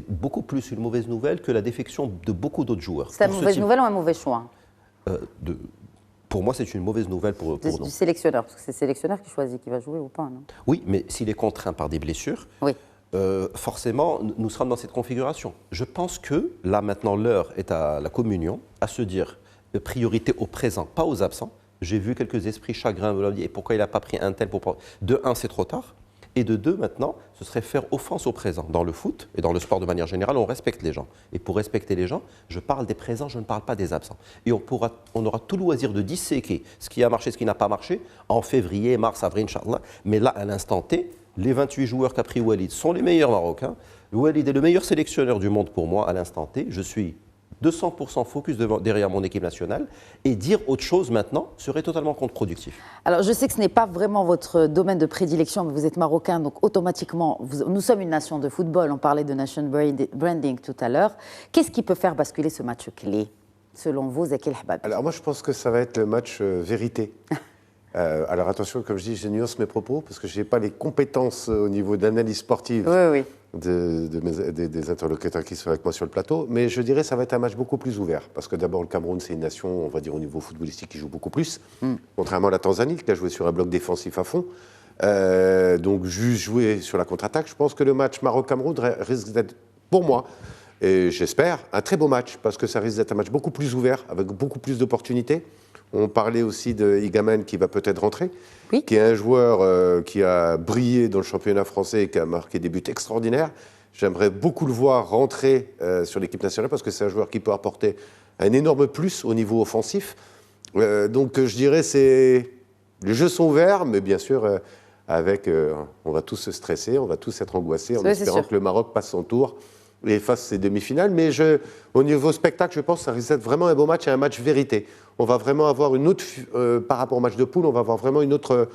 beaucoup plus une mauvaise nouvelle que la défection de beaucoup d'autres joueurs. C'est une mauvaise nouvelle ou un mauvais choix? Pour moi, c'est une mauvaise nouvelle pour nous. Du sélectionneur, parce que c'est le sélectionneur qui choisit qui va jouer ou pas, non? Oui, mais s'il est contraint par des blessures, oui. Forcément, nous serons dans cette configuration. Je pense que, là, maintenant, l'heure est à la communion, à se dire priorité au présent, pas aux absents. J'ai vu quelques esprits chagrins me dire, et pourquoi il n'a pas pris un tel pour... De un, c'est trop tard. Et de deux, maintenant, ce serait faire offense au présent. Dans le foot et dans le sport de manière générale, on respecte les gens. Et pour respecter les gens, je parle des présents, je ne parle pas des absents. Et on aura tout loisir de disséquer ce qui a marché, ce qui n'a pas marché, en février, mars, avril, Inch'Allah. Mais là, à l'instant T, les 28 joueurs qu'a pris Walid sont les meilleurs Marocains. Walid est le meilleur sélectionneur du monde pour moi, à l'instant T. Je suis 200% focus derrière mon équipe nationale, et dire autre chose maintenant serait totalement contre-productif. Alors, je sais que ce n'est pas vraiment votre domaine de prédilection, mais vous êtes marocain, donc automatiquement, nous sommes une nation de football. On parlait de nation branding tout à l'heure. Qu'est-ce qui peut faire basculer ce match clé, selon vous, Zaki El Hababi? Alors moi, je pense que ça va être le match vérité. Alors attention, comme je dis, je nuance mes propos, parce que je n'ai pas les compétences au niveau d'analyse sportive des interlocuteurs qui sont avec moi sur le plateau, mais je dirais que ça va être un match beaucoup plus ouvert, parce que d'abord le Cameroun, c'est une nation, on va dire au niveau footballistique, qui joue beaucoup plus, contrairement à la Tanzanie, qui a joué sur un bloc défensif à fond. Donc juste jouer sur la contre-attaque. Je pense que le match Maroc-Cameroun risque d'être, pour moi, et j'espère, un très beau match, parce que ça risque d'être un match beaucoup plus ouvert, avec beaucoup plus d'opportunités. On parlait aussi de Igaman qui va peut-être rentrer, qui est un joueur qui a brillé dans le championnat français et qui a marqué des buts extraordinaires. J'aimerais beaucoup le voir rentrer sur l'équipe nationale parce que c'est un joueur qui peut apporter un énorme plus au niveau offensif. Donc je dirais les jeux sont ouverts, mais bien sûr on va tous se stresser, on va tous être angoissés en espérant que le Maroc passe son tour et fasse ses demi-finales. Mais au niveau spectacle, je pense que ça risque d'être vraiment un beau match et un match vérité. On va vraiment avoir une autre, par rapport au match de poule, on va avoir vraiment une autre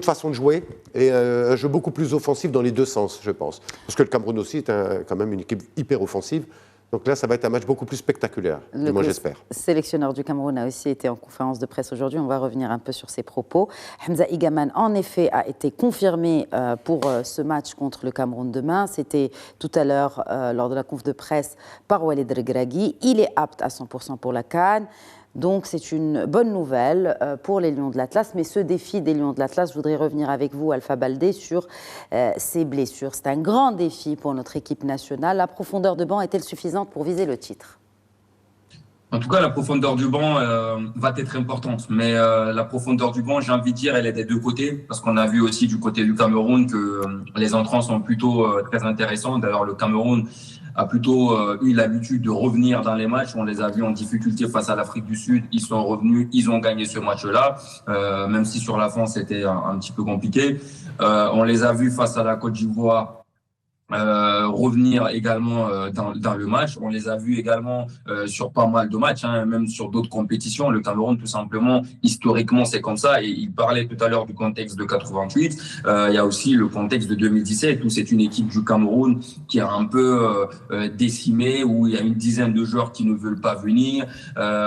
façon de jouer et un jeu beaucoup plus offensif dans les deux sens, je pense. Parce que le Cameroun aussi est quand même une équipe hyper offensive. Donc là, ça va être un match beaucoup plus spectaculaire, moi j'espère. Le sélectionneur du Cameroun a aussi été en conférence de presse aujourd'hui. On va revenir un peu sur ses propos. Hamza Igaman, en effet, a été confirmé pour ce match contre le Cameroun demain. C'était tout à l'heure, lors de la conf de presse, par Walid Regragui. Il est apte à 100% pour la CAN. Donc c'est une bonne nouvelle pour les Lions de l'Atlas. Mais ce défi des Lions de l'Atlas, je voudrais revenir avec vous, Alpha Baldé, sur ces blessures. C'est un grand défi pour notre équipe nationale. La profondeur de banc est-elle suffisante pour viser le titre ? En tout cas, la profondeur du banc va être importante. Mais la profondeur du banc, j'ai envie de dire, elle est des deux côtés. Parce qu'on a vu aussi du côté du Cameroun que les entrants sont plutôt très intéressants. D'ailleurs, le Cameroun a plutôt eu l'habitude de revenir dans les matchs. On les a vus en difficulté face à l'Afrique du Sud. Ils sont revenus, ils ont gagné ce match-là, même si sur la fin, c'était un petit peu compliqué. On les a vus face à la Côte d'Ivoire revenir également dans le match. On les a vus également sur pas mal de matchs, même sur d'autres compétitions. Le Cameroun, tout simplement, historiquement, c'est comme ça. Et il parlait tout à l'heure du contexte de 88. Il y a aussi le contexte de 2017, où c'est une équipe du Cameroun qui est un peu décimée, où il y a une dizaine de joueurs qui ne veulent pas venir,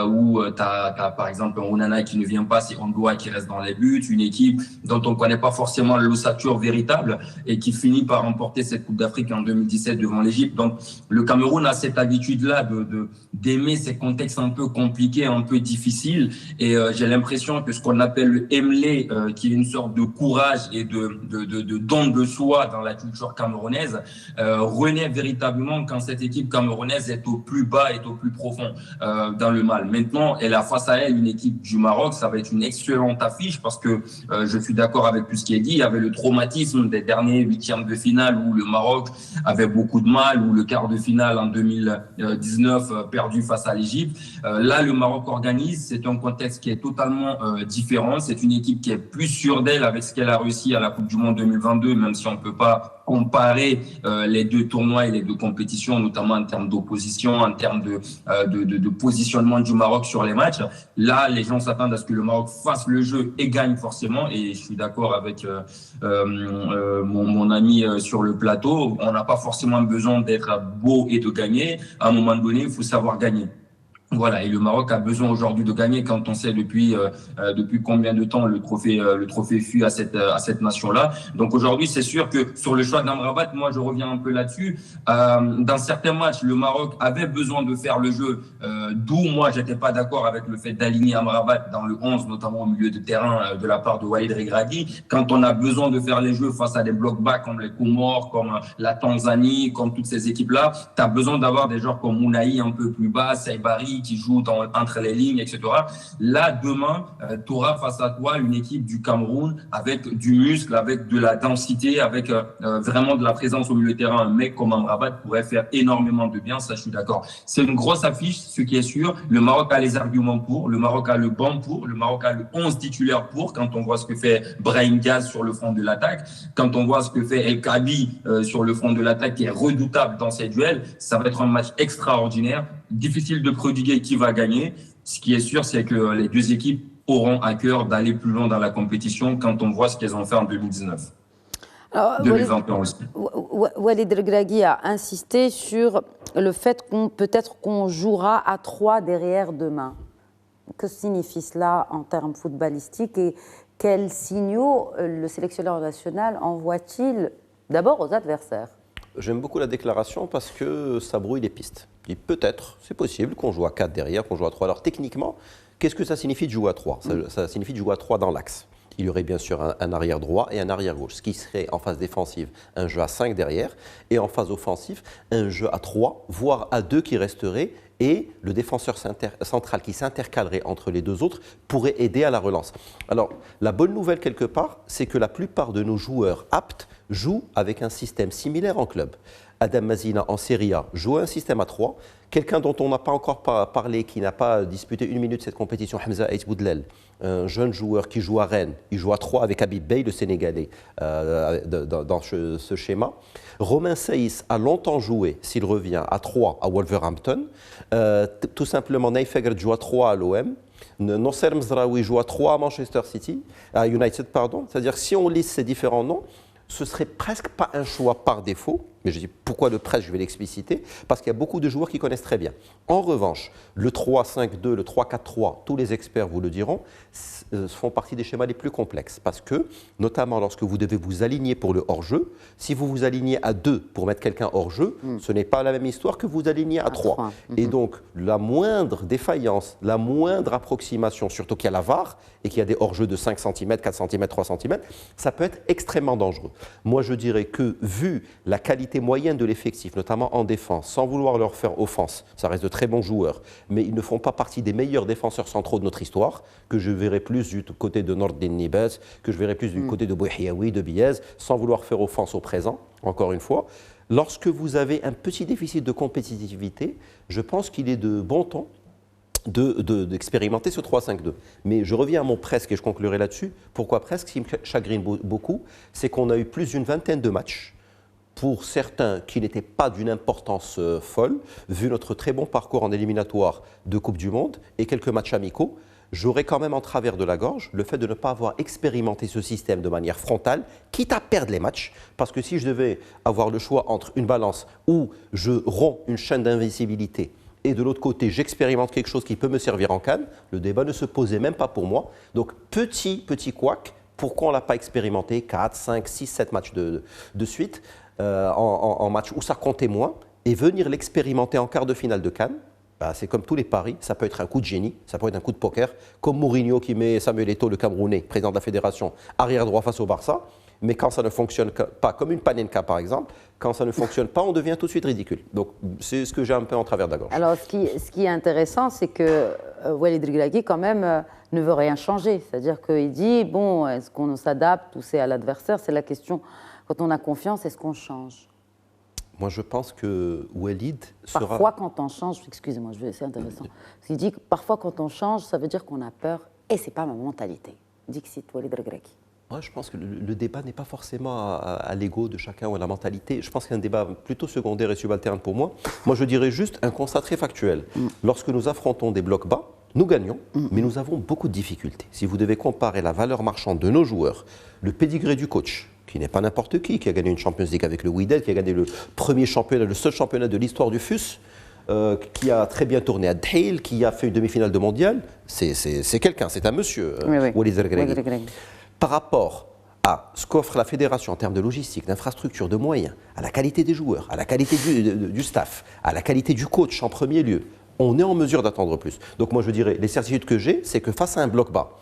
où t'as par exemple Onana qui ne vient pas, c'est Ondoa qui reste dans les buts. Une équipe dont on ne connaît pas forcément l'ossature véritable et qui finit par remporter cette Coupe d'Afrique en 2017 devant l'Égypte. Donc le Cameroun a cette habitude-là d'aimer ces contextes un peu compliqués, un peu difficiles. Et j'ai l'impression que ce qu'on appelle le Emlé, qui est une sorte de courage et de don de soi dans la culture camerounaise, renaît véritablement quand cette équipe camerounaise est au plus bas, est au plus profond dans le mal. Maintenant, elle a face à elle une équipe du Maroc. Ça va être une excellente affiche parce que je suis d'accord avec tout ce qui est dit. Il y avait le traumatisme des derniers huitièmes de finale où le Maroc avait beaucoup de mal, ou le quart de finale en 2019 perdu face à l'Égypte. Là, le Maroc organise, c'est un contexte qui est totalement différent. C'est une équipe qui est plus sûre d'elle avec ce qu'elle a réussi à la Coupe du Monde 2022, même si on ne peut pas comparer les deux tournois et les deux compétitions, notamment en termes d'opposition, en termes de positionnement du Maroc sur les matchs. Là, les gens s'attendent à ce que le Maroc fasse le jeu et gagne forcément. Et je suis d'accord avec mon ami sur le plateau. On n'a pas forcément besoin d'être beau et de gagner. À un moment donné, il faut savoir gagner. Voilà, et le Maroc a besoin aujourd'hui de gagner quand on sait depuis combien de temps le trophée fut à cette nation-là. Donc aujourd'hui, c'est sûr que sur le choix d'Amrabat, moi je reviens un peu là-dessus. Dans certains matchs, le Maroc avait besoin de faire le jeu, d'où moi j'étais pas d'accord avec le fait d'aligner Amrabat dans le 11, notamment au milieu de terrain de la part de Walid Regragui. Quand on a besoin de faire les jeux face à des blocs bas comme les Comores, comme la Tanzanie, comme toutes ces équipes-là, tu as besoin d'avoir des joueurs comme Mounaï un peu plus bas, Saïbari, gabarit, qui joue entre les lignes, etc. Là, demain, tu auras face à toi une équipe du Cameroun avec du muscle, avec de la densité, avec vraiment de la présence au milieu de terrain. Un mec comme Amrabat pourrait faire énormément de bien, ça je suis d'accord. C'est une grosse affiche, ce qui est sûr. Le Maroc a les arguments pour, le Maroc a le banc pour, le Maroc a le 11 titulaire pour, quand on voit ce que fait Brahim Diaz sur le front de l'attaque, quand on voit ce que fait El Khabi sur le front de l'attaque, qui est redoutable dans ces duels, ça va être un match extraordinaire. Difficile de prodiguer qui va gagner. Ce qui est sûr, c'est que les deux équipes auront à cœur d'aller plus loin dans la compétition quand on voit ce qu'elles ont fait en 2019. Alors, 2021 aussi. Walid Regragui a insisté sur le fait qu'on jouera à 3 derrière demain. Que signifie cela en termes footballistiques et quels signaux le sélectionneur national envoie-t-il d'abord aux adversaires? J'aime beaucoup la déclaration parce que ça brouille les pistes. Il dit peut-être, c'est possible qu'on joue à 4 derrière, qu'on joue à 3. Alors techniquement, qu'est-ce que ça signifie de jouer à 3 ? Ça signifie de jouer à 3 dans l'axe. Il y aurait bien sûr un arrière droit et un arrière gauche, ce qui serait en phase défensive un jeu à 5 derrière et en phase offensive un jeu à 3, voire à 2 qui resterait, et le défenseur central qui s'intercalerait entre les deux autres pourrait aider à la relance. Alors la bonne nouvelle quelque part, c'est que la plupart de nos joueurs aptes jouent avec un système similaire en club. Adam Mazina en Serie A joue un système à 3. Quelqu'un dont on n'a pas encore parlé, qui n'a pas disputé une minute cette compétition, Hamza Aït Boudlel, un jeune joueur qui joue à Rennes, il joue à 3 avec Habib Bey, le Sénégalais, dans ce schéma. Romain Saïs a longtemps joué, s'il revient, à 3 à Wolverhampton. Tout simplement, Naïfegr joue à 3 à l'OM. Nosser Mzraoui joue à 3 à Manchester City, à United, pardon. C'est-à-dire si on liste ces différents noms, ce serait presque pas un choix par défaut, mais je dis pourquoi le presque, je vais l'expliciter, parce qu'il y a beaucoup de joueurs qui connaissent très bien. En revanche, le 3-5-2, le 3-4-3, tous les experts vous le diront, font partie des schémas les plus complexes, parce que, notamment lorsque vous devez vous aligner pour le hors-jeu, si vous vous alignez à 2 pour mettre quelqu'un hors-jeu, ce n'est pas la même histoire que vous alignez à 3. Et donc, la moindre défaillance, la moindre approximation, surtout qu'il y a la VAR, et qu'il y a des hors-jeux de 5 cm, 4 cm, 3 cm, ça peut être extrêmement dangereux. Moi, je dirais que, vu la qualité moyenne de l'effectif, notamment en défense, sans vouloir leur faire offense, ça reste de très bons joueurs, mais ils ne font pas partie des meilleurs défenseurs centraux de notre histoire, que je verrai plus du côté de Nordin Nibez, que je verrai plus du côté de Bouhiaoui, de Biez, sans vouloir faire offense au présent, encore une fois. Lorsque vous avez un petit déficit de compétitivité, je pense qu'il est de bon ton d'expérimenter ce 3-5-2. Mais je reviens à mon presque et je conclurai là-dessus. Pourquoi presque? Ce qui me chagrine beaucoup, c'est qu'on a eu plus d'une vingtaine de matchs, pour certains qui n'étaient pas d'une importance folle, vu notre très bon parcours en éliminatoire de Coupe du Monde et quelques matchs amicaux. J'aurais quand même en travers de la gorge le fait de ne pas avoir expérimenté ce système de manière frontale, quitte à perdre les matchs, parce que si je devais avoir le choix entre une balance où je romps une chaîne d'invincibilité et de l'autre côté, j'expérimente quelque chose qui peut me servir en CAN, le débat ne se posait même pas pour moi. Donc, petit couac, pourquoi on ne l'a pas expérimenté 4, 5, 6, 7 matchs de suite, en match où ça comptait moins, et venir l'expérimenter en quart de finale de CAN, bah, c'est comme tous les paris, ça peut être un coup de génie, ça peut être un coup de poker, comme Mourinho qui met Samuel Eto'o, le Camerounais, président de la fédération, arrière droit face au Barça. Mais quand ça ne fonctionne pas, comme une Panenka par exemple, quand ça ne fonctionne pas, on devient tout de suite ridicule. Donc c'est ce que j'ai un peu en travers de la gorge. Alors ce qui est intéressant, c'est que Walid Regragui quand même ne veut rien changer. C'est-à-dire qu'il dit, bon, est-ce qu'on s'adapte ou c'est à l'adversaire? C'est la question, quand on a confiance, est-ce qu'on change? Moi je pense que Walid sera... Parfois quand on change, excusez-moi, c'est intéressant. Parce qu'il dit que parfois quand on change, ça veut dire qu'on a peur et ce n'est pas ma mentalité. Dixit Walid Regragui. Moi, je pense que le débat n'est pas forcément à l'ego de chacun ou à la mentalité. Je pense qu'il y a un débat plutôt secondaire et subalterne pour moi. Moi, je dirais juste un constat très factuel. Lorsque nous affrontons des blocs bas, nous gagnons, mais nous avons beaucoup de difficultés. Si vous devez comparer la valeur marchande de nos joueurs, le pédigré du coach, qui n'est pas n'importe qui a gagné une Champions League avec le Wydad, qui a gagné le premier championnat, le seul championnat de l'histoire du FUS, qui a très bien tourné à Dheil, qui a fait une demi-finale de mondial, c'est quelqu'un, c'est un monsieur, Walid Regragui. Par rapport à ce qu'offre la fédération en termes de logistique, d'infrastructure, de moyens, à la qualité des joueurs, à la qualité du staff, à la qualité du coach en premier lieu, on est en mesure d'attendre plus. Donc moi je dirais, les certitudes que j'ai, c'est que face à un bloc bas,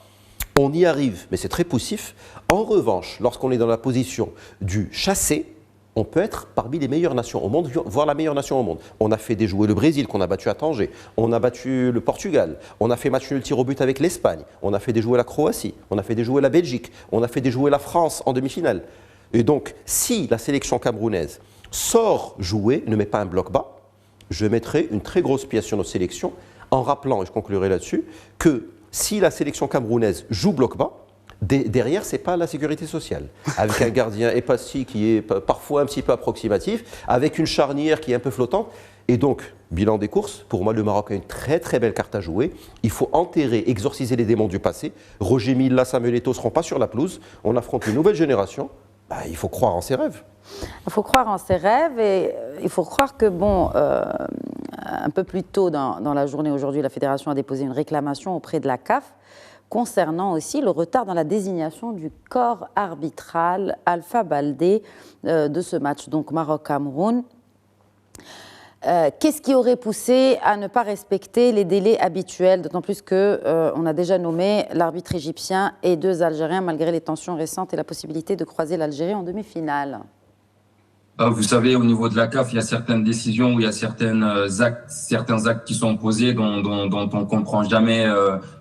on y arrive, mais c'est très poussif. En revanche, lorsqu'on est dans la position du chassé, on peut être parmi les meilleures nations au monde, voire la meilleure nation au monde. On a fait déjouer le Brésil qu'on a battu à Tanger, on a battu le Portugal, on a fait match nul tir au but avec l'Espagne, on a fait déjouer la Croatie, on a fait déjouer la Belgique, on a fait déjouer la France en demi-finale. Et donc, si la sélection camerounaise sort jouer, ne met pas un bloc bas, je mettrai une très grosse pièce sur notre sélection en rappelant, et je conclurai là-dessus, que si la sélection camerounaise joue bloc bas, derrière, ce n'est pas la sécurité sociale. Avec un gardien épassi qui est parfois un petit peu approximatif, avec une charnière qui est un peu flottante. Et donc, bilan des courses, pour moi, le Maroc a une très très belle carte à jouer. Il faut enterrer, exorciser les démons du passé. Roger Milla, Samuel Eto'o ne seront pas sur la pelouse. On affronte une nouvelle génération. Il faut croire en ses rêves. Il faut croire en ses rêves et il faut croire que, un peu plus tôt dans la journée aujourd'hui, la Fédération a déposé une réclamation auprès de la CAF concernant aussi le retard dans la désignation du corps arbitral Alpha Baldé de ce match, donc Maroc-Cameroun. Qu'est-ce qui aurait poussé à ne pas respecter les délais habituels, d'autant plus qu'on a déjà nommé l'arbitre égyptien et 2 Algériens, malgré les tensions récentes et la possibilité de croiser l'Algérie en demi-finale? Vous savez, au niveau de la CAF, il y a certaines décisions où il y a certains actes qui sont posés dont on comprend jamais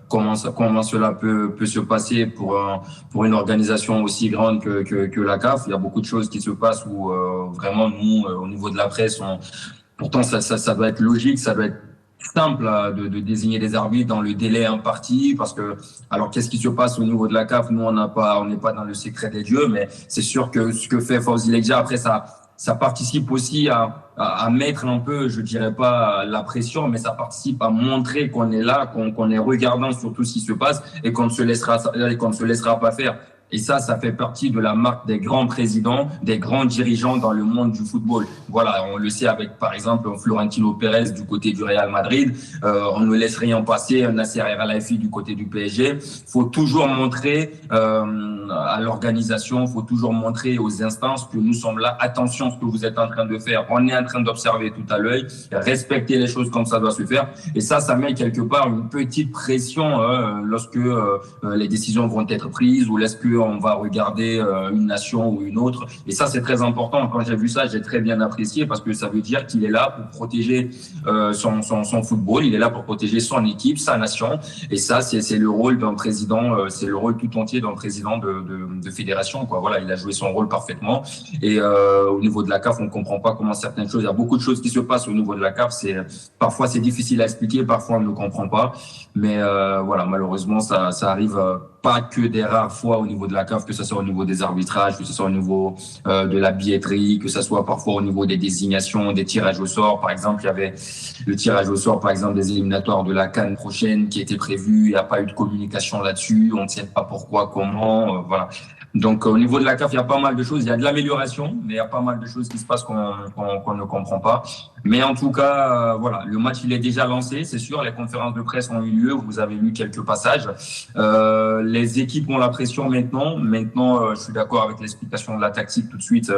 comment cela peut se passer pour une organisation aussi grande que la CAF. Il y a beaucoup de choses qui se passent où vraiment nous, au niveau de la presse, pourtant ça doit être logique, ça doit être simple de désigner des arbitres dans le délai imparti, parce que alors qu'est-ce qui se passe au niveau de la CAF? Nous on n'est pas dans le secret des dieux, mais c'est sûr que ce que fait Fawzi Leggia, après ça participe aussi à mettre un peu, je dirais pas la pression, mais ça participe à montrer qu'on est là, qu'on est regardant sur tout ce qui se passe et qu'on ne se laissera pas faire. Et ça fait partie de la marque des grands présidents, des grands dirigeants dans le monde du football. Voilà, on le sait avec, par exemple, Florentino Pérez du côté du Real Madrid. On ne laisse rien passer, Nasser El-Khelaifi du côté du PSG. Faut toujours montrer à l'organisation, faut toujours montrer aux instances que nous sommes là. Attention, ce que vous êtes en train de faire. On est en train d'observer tout à l'œil. Respecter les choses comme ça doit se faire. Et ça met quelque part une petite pression lorsque les décisions vont être prises ou lorsque on va regarder une nation ou une autre. Et ça, c'est très important. Quand j'ai vu ça, j'ai très bien apprécié parce que ça veut dire qu'il est là pour protéger son football. Il est là pour protéger son équipe, sa nation. Et ça, c'est le rôle d'un président, c'est le rôle tout entier d'un président de fédération, quoi. Voilà, il a joué son rôle parfaitement. Et au niveau de la CAF, on ne comprend pas comment certaines choses... Il y a beaucoup de choses qui se passent au niveau de la CAF. Parfois, c'est difficile à expliquer. Parfois, on ne comprend pas. Mais voilà, malheureusement, ça arrive... pas que des rares fois au niveau de la CAF, que ce soit au niveau des arbitrages, que ce soit au niveau de la billetterie, que ce soit parfois au niveau des désignations, des tirages au sort. Par exemple, il y avait le tirage au sort, par exemple, des éliminatoires de la CAN prochaine qui était prévu. Il n'y a pas eu de communication là-dessus. On ne sait pas pourquoi, comment. Voilà. Donc, au niveau de la CAF, il y a pas mal de choses. Il y a de l'amélioration, mais il y a pas mal de choses qui se passent qu'on ne comprend pas. Mais en tout cas, voilà, le match, il est déjà lancé, c'est sûr. Les conférences de presse ont eu lieu. Vous avez lu quelques passages. Les équipes ont la pression maintenant. Maintenant, je suis d'accord avec l'explication de la tactique tout de suite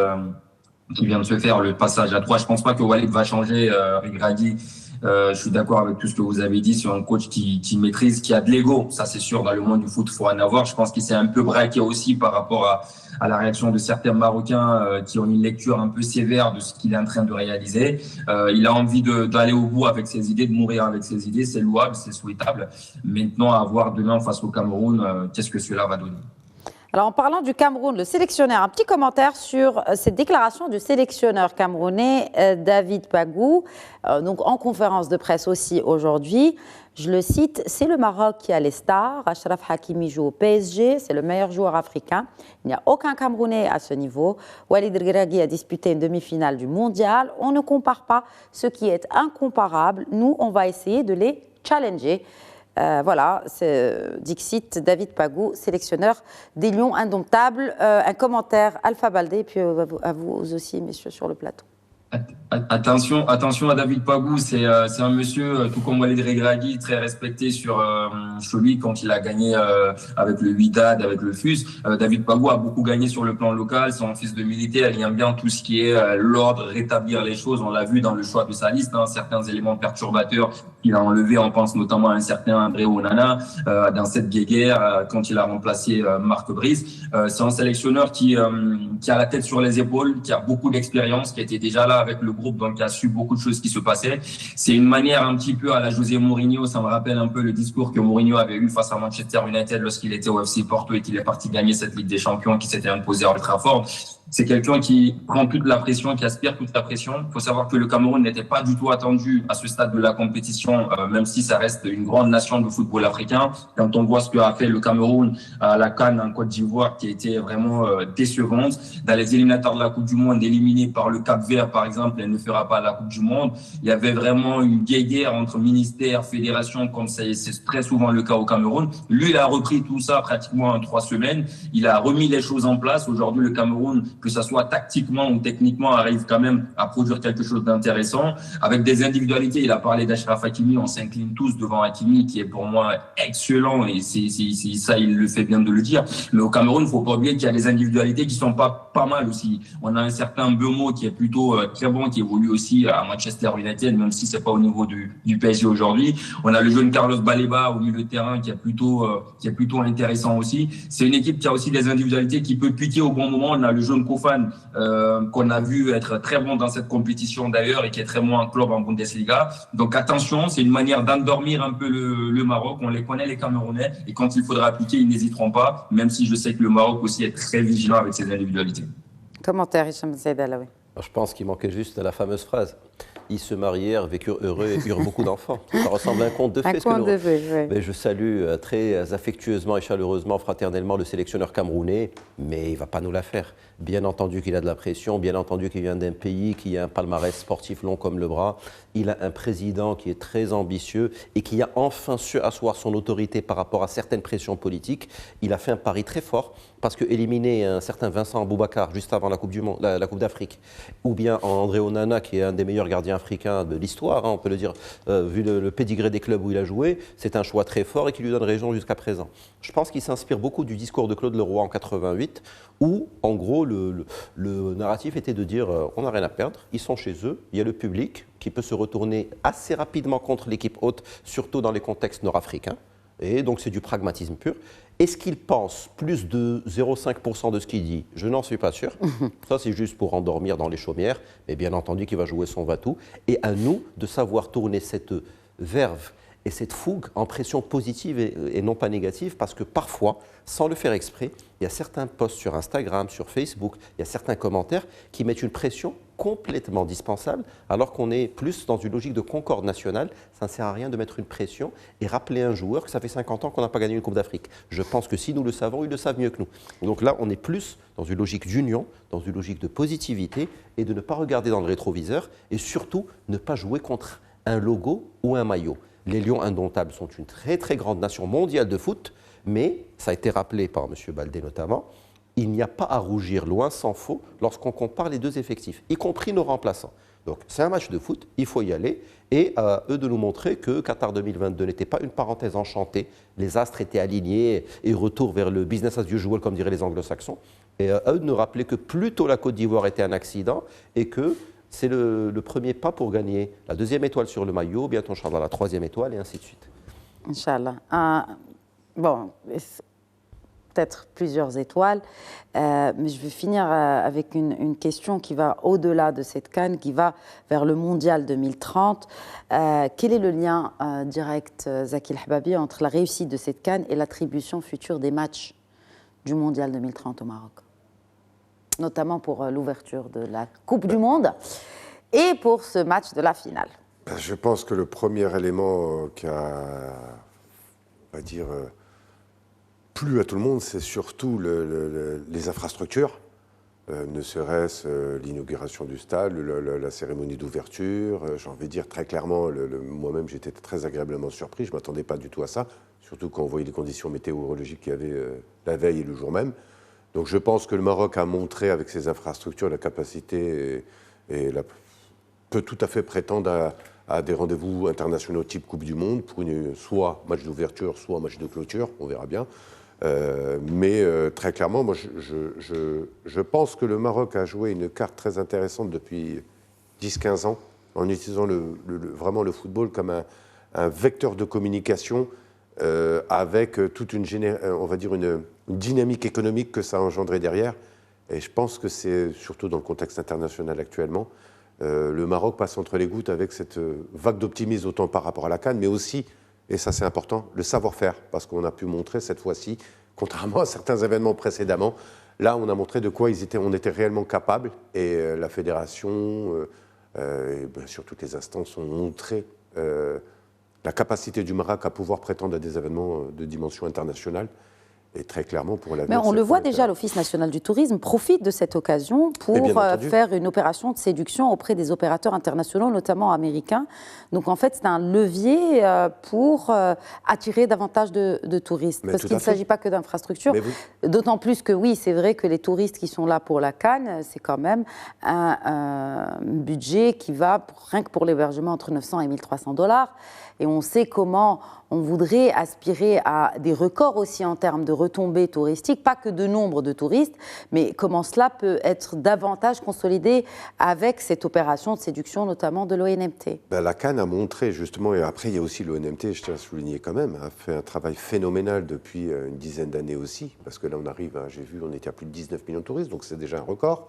qui vient de se faire, le passage à 3. Je pense pas que Walid va changer, Regragui. Je suis d'accord avec tout ce que vous avez dit sur un coach qui maîtrise, qui a de l'ego. Ça, c'est sûr, dans le monde du foot, il faut en avoir. Je pense qu'il s'est un peu braqué aussi par rapport à la réaction de certains Marocains qui ont une lecture un peu sévère de ce qu'il est en train de réaliser. Il a envie d'aller au bout avec ses idées, de mourir avec ses idées. C'est louable, c'est souhaitable. Maintenant, à voir demain face au Cameroun, qu'est-ce que cela va donner? Alors, en parlant du Cameroun, le sélectionneur, un petit commentaire sur cette déclaration du sélectionneur camerounais David Pagou, donc en conférence de presse aussi aujourd'hui. Je le cite, c'est le Maroc qui a les stars. Achraf Hakimi joue au PSG, c'est le meilleur joueur africain. Il n'y a aucun Camerounais à ce niveau. Walid Regragui a disputé une demi-finale du mondial. On ne compare pas ce qui est incomparable. Nous, on va essayer de les challenger. Voilà, c'est Dixit, David Pagou, sélectionneur des Lions indomptables. Un commentaire, Alpha Baldé, et puis à vous aussi, messieurs, sur le plateau. Attention à David Pagou, c'est un monsieur, tout comme Walid Regragui, très respecté chez lui quand il a gagné avec le Wydad, avec le FUS. David Pagou a beaucoup gagné sur le plan local, c'est un fils de militaire, il aime bien tout ce qui est l'ordre, rétablir les choses. On l'a vu dans le choix de sa liste, certains éléments perturbateurs qu'il a enlevé. On pense notamment à un certain André Onana dans cette guéguerre quand il a remplacé Marc Brice. C'est un sélectionneur qui a la tête sur les épaules, qui a beaucoup d'expérience, qui était déjà là avec le groupe, donc qui a su beaucoup de choses qui se passaient. C'est une manière un petit peu à la José Mourinho. Ça me rappelle un peu le discours que Mourinho avait eu face à Manchester United lorsqu'il était au FC Porto et qu'il est parti gagner cette Ligue des Champions qui s'était imposée à Old Trafford. C'est quelqu'un qui prend toute la pression, qui aspire toute la pression. Il faut savoir que le Cameroun n'était pas du tout attendu à ce stade de la compétition, même si ça reste une grande nation de football africain. Quand on voit ce qu'a fait le Cameroun à la CAN en Côte d'Ivoire, qui a été vraiment décevante, dans les éliminatoires de la Coupe du Monde, éliminé par le Cap-Vert, par exemple, elle ne fera pas la Coupe du Monde. Il y avait vraiment une guerre entre ministères, fédérations, comme c'est très souvent le cas au Cameroun. Lui, il a repris tout ça pratiquement en 3 semaines. Il a remis les choses en place. Aujourd'hui, le Cameroun, que ça soit tactiquement ou techniquement, arrive quand même à produire quelque chose d'intéressant. Avec des individualités, il a parlé d'Achraf Hakimi, on s'incline tous devant Hakimi, qui est pour moi excellent, et ça, il le fait bien de le dire. Mais au Cameroun, il ne faut pas oublier qu'il y a des individualités qui sont pas mal aussi. On a un certain Mbeumo qui est plutôt très bon, qui évolue aussi à Manchester United, même si c'est pas au niveau du PSG aujourd'hui. On a le jeune Carlos Baleba au milieu de terrain qui est plutôt intéressant aussi. C'est une équipe qui a aussi des individualités qui peut piquer au bon moment. On a le jeune Kofan qu'on a vu être très bon dans cette compétition d'ailleurs et qui est très bon en club en Bundesliga. Donc attention, c'est une manière d'endormir un peu le Maroc. On les connaît, les Camerounais, et quand il faudra appliquer, ils n'hésiteront pas, même si je sais que le Maroc aussi est très vigilant avec ses individualités. Commentaire, Hicham Saïd Alaoui. Je pense qu'il manquait juste la fameuse phrase. Ils se marièrent, vécurent heureux et eurent beaucoup d'enfants. Ça ressemble à un conte de fées. Oui. Mais je salue très affectueusement et chaleureusement, fraternellement, le sélectionneur camerounais, mais il ne va pas nous la faire. Bien entendu qu'il a de la pression, bien entendu qu'il vient d'un pays qui a un palmarès sportif long comme le bras. Il a un président qui est très ambitieux et qui a enfin su asseoir son autorité par rapport à certaines pressions politiques. Il a fait un pari très fort parce que éliminer un certain Vincent Boubacar juste avant la Coupe du Monde, la Coupe d'Afrique, ou bien André Onana qui est un des meilleurs gardiens africains de l'histoire, on peut le dire, vu le pédigré des clubs où il a joué, c'est un choix très fort et qui lui donne raison jusqu'à présent. Je pense qu'il s'inspire beaucoup du discours de Claude Leroy en 88, où en gros le narratif était de dire on n'a rien à perdre, ils sont chez eux, il y a le public qui peut se retourner assez rapidement contre l'équipe haute, surtout dans les contextes nord-africains. Et donc c'est du pragmatisme pur. Est-ce qu'il pense plus de 0,5% de ce qu'il dit? Je n'en suis pas sûr. Ça, c'est juste pour endormir dans les chaumières. Mais bien entendu qu'il va jouer son va-tout. Et à nous de savoir tourner cette verve et cette fougue en pression positive et non pas négative, parce que parfois, sans le faire exprès, il y a certains posts sur Instagram, sur Facebook, il y a certains commentaires qui mettent une pression complètement dispensable, alors qu'on est plus dans une logique de concorde nationale. Ça ne sert à rien de mettre une pression et rappeler un joueur que ça fait 50 ans qu'on n'a pas gagné une Coupe d'Afrique. Je pense que si nous le savons, ils le savent mieux que nous. Donc là, on est plus dans une logique d'union, dans une logique de positivité et de ne pas regarder dans le rétroviseur et surtout ne pas jouer contre un logo ou un maillot. Les Lions indomptables sont une très très grande nation mondiale de foot, mais, ça a été rappelé par M. Baldé notamment, il n'y a pas à rougir, loin s'en faut, lorsqu'on compare les deux effectifs, y compris nos remplaçants. Donc c'est un match de foot, il faut y aller, et à eux de nous montrer que Qatar 2022 n'était pas une parenthèse enchantée, les astres étaient alignés et retour vers le business as usual, comme diraient les anglo-saxons, et à eux de nous rappeler que plutôt la Côte d'Ivoire était un accident et que c'est le premier pas pour gagner la 2e étoile sur le maillot, bientôt Inch'Allah la 3e étoile, et ainsi de suite. Inch'Allah. Bon, peut-être plusieurs étoiles, mais je vais finir avec une question qui va au-delà de cette CAN, qui va vers le Mondial 2030. Quel est le lien direct, Zaki El-Hababi, entre la réussite de cette CAN et l'attribution future des matchs du Mondial 2030 au Maroc, notamment pour l'ouverture de la Coupe du Monde et pour ce match de la finale? Je pense que le premier élément qui a, on va dire, plu à tout le monde, c'est surtout les infrastructures, ne serait-ce l'inauguration du stade, la cérémonie d'ouverture. J'ai envie de dire très clairement, moi-même j'étais très agréablement surpris, je ne m'attendais pas du tout à ça, surtout quand on voyait les conditions météorologiques qu'il y avait la veille et le jour même. Donc je pense que le Maroc a montré avec ses infrastructures la capacité peut tout à fait prétendre à des rendez-vous internationaux type Coupe du Monde, pour soit match d'ouverture, soit match de clôture, on verra bien. Mais très clairement, moi, je pense que le Maroc a joué une carte très intéressante depuis 10-15 ans, en utilisant vraiment le football comme un vecteur de communication avec toute on va dire une dynamique économique que ça a engendré derrière. Et je pense que c'est, surtout dans le contexte international actuellement, le Maroc passe entre les gouttes avec cette vague d'optimisme, autant par rapport à la CAN, mais aussi, et ça c'est important, le savoir-faire, parce qu'on a pu montrer cette fois-ci, contrairement à certains événements précédemment, là on a montré de quoi on était réellement capable, et la fédération, et bien sûr toutes les instances ont montré la capacité du Maroc à pouvoir prétendre à des événements de dimension internationale. Et très clairement, pour l'avenir. Mais on le voit déjà, l'Office national du tourisme profite de cette occasion pour faire une opération de séduction auprès des opérateurs internationaux, notamment américains. Donc en fait, c'est un levier pour attirer davantage de touristes. Parce qu'il ne s'agit pas que d'infrastructures. D'autant plus que oui, c'est vrai que les touristes qui sont là pour la CAN, c'est quand même un budget qui va, rien que pour l'hébergement, entre 900 et 1300 $. Et on sait comment on voudrait aspirer à des records aussi en termes de retombées touristiques, pas que de nombre de touristes, mais comment cela peut être davantage consolidé avec cette opération de séduction, notamment de l'ONMT. La CAN a montré justement, et après il y a aussi l'ONMT, je tiens à souligner quand même, a fait un travail phénoménal depuis une dizaine d'années aussi, parce que là on arrive, j'ai vu, on était à plus de 19 millions de touristes, donc c'est déjà un record.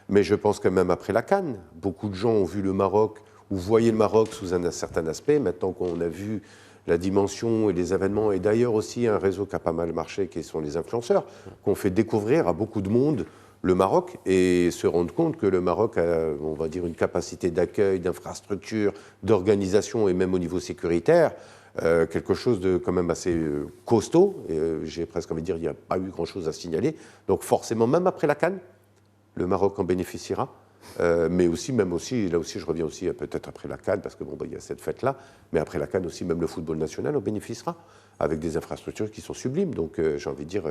Mais je pense que même après la CAN, beaucoup de gens ont vu le Maroc, ou voyaient le Maroc sous un certain aspect. Maintenant qu'on a vu la dimension et les événements, et d'ailleurs aussi un réseau qui a pas mal marché, qui sont les influenceurs, qu'on fait découvrir à beaucoup de monde le Maroc et se rendre compte que le Maroc a, on va dire, une capacité d'accueil, d'infrastructure, d'organisation et même au niveau sécuritaire, quelque chose de quand même assez costaud. J'ai presque envie de dire qu'il n'y a pas eu grand-chose à signaler. Donc forcément, même après la CAN, le Maroc en bénéficiera. Mais aussi, même aussi, là aussi, je reviens aussi peut-être après la CAN, parce que bon, il y a cette fête-là, mais après la CAN aussi, même le football national en bénéficiera, avec des infrastructures qui sont sublimes. Donc, j'ai envie de dire,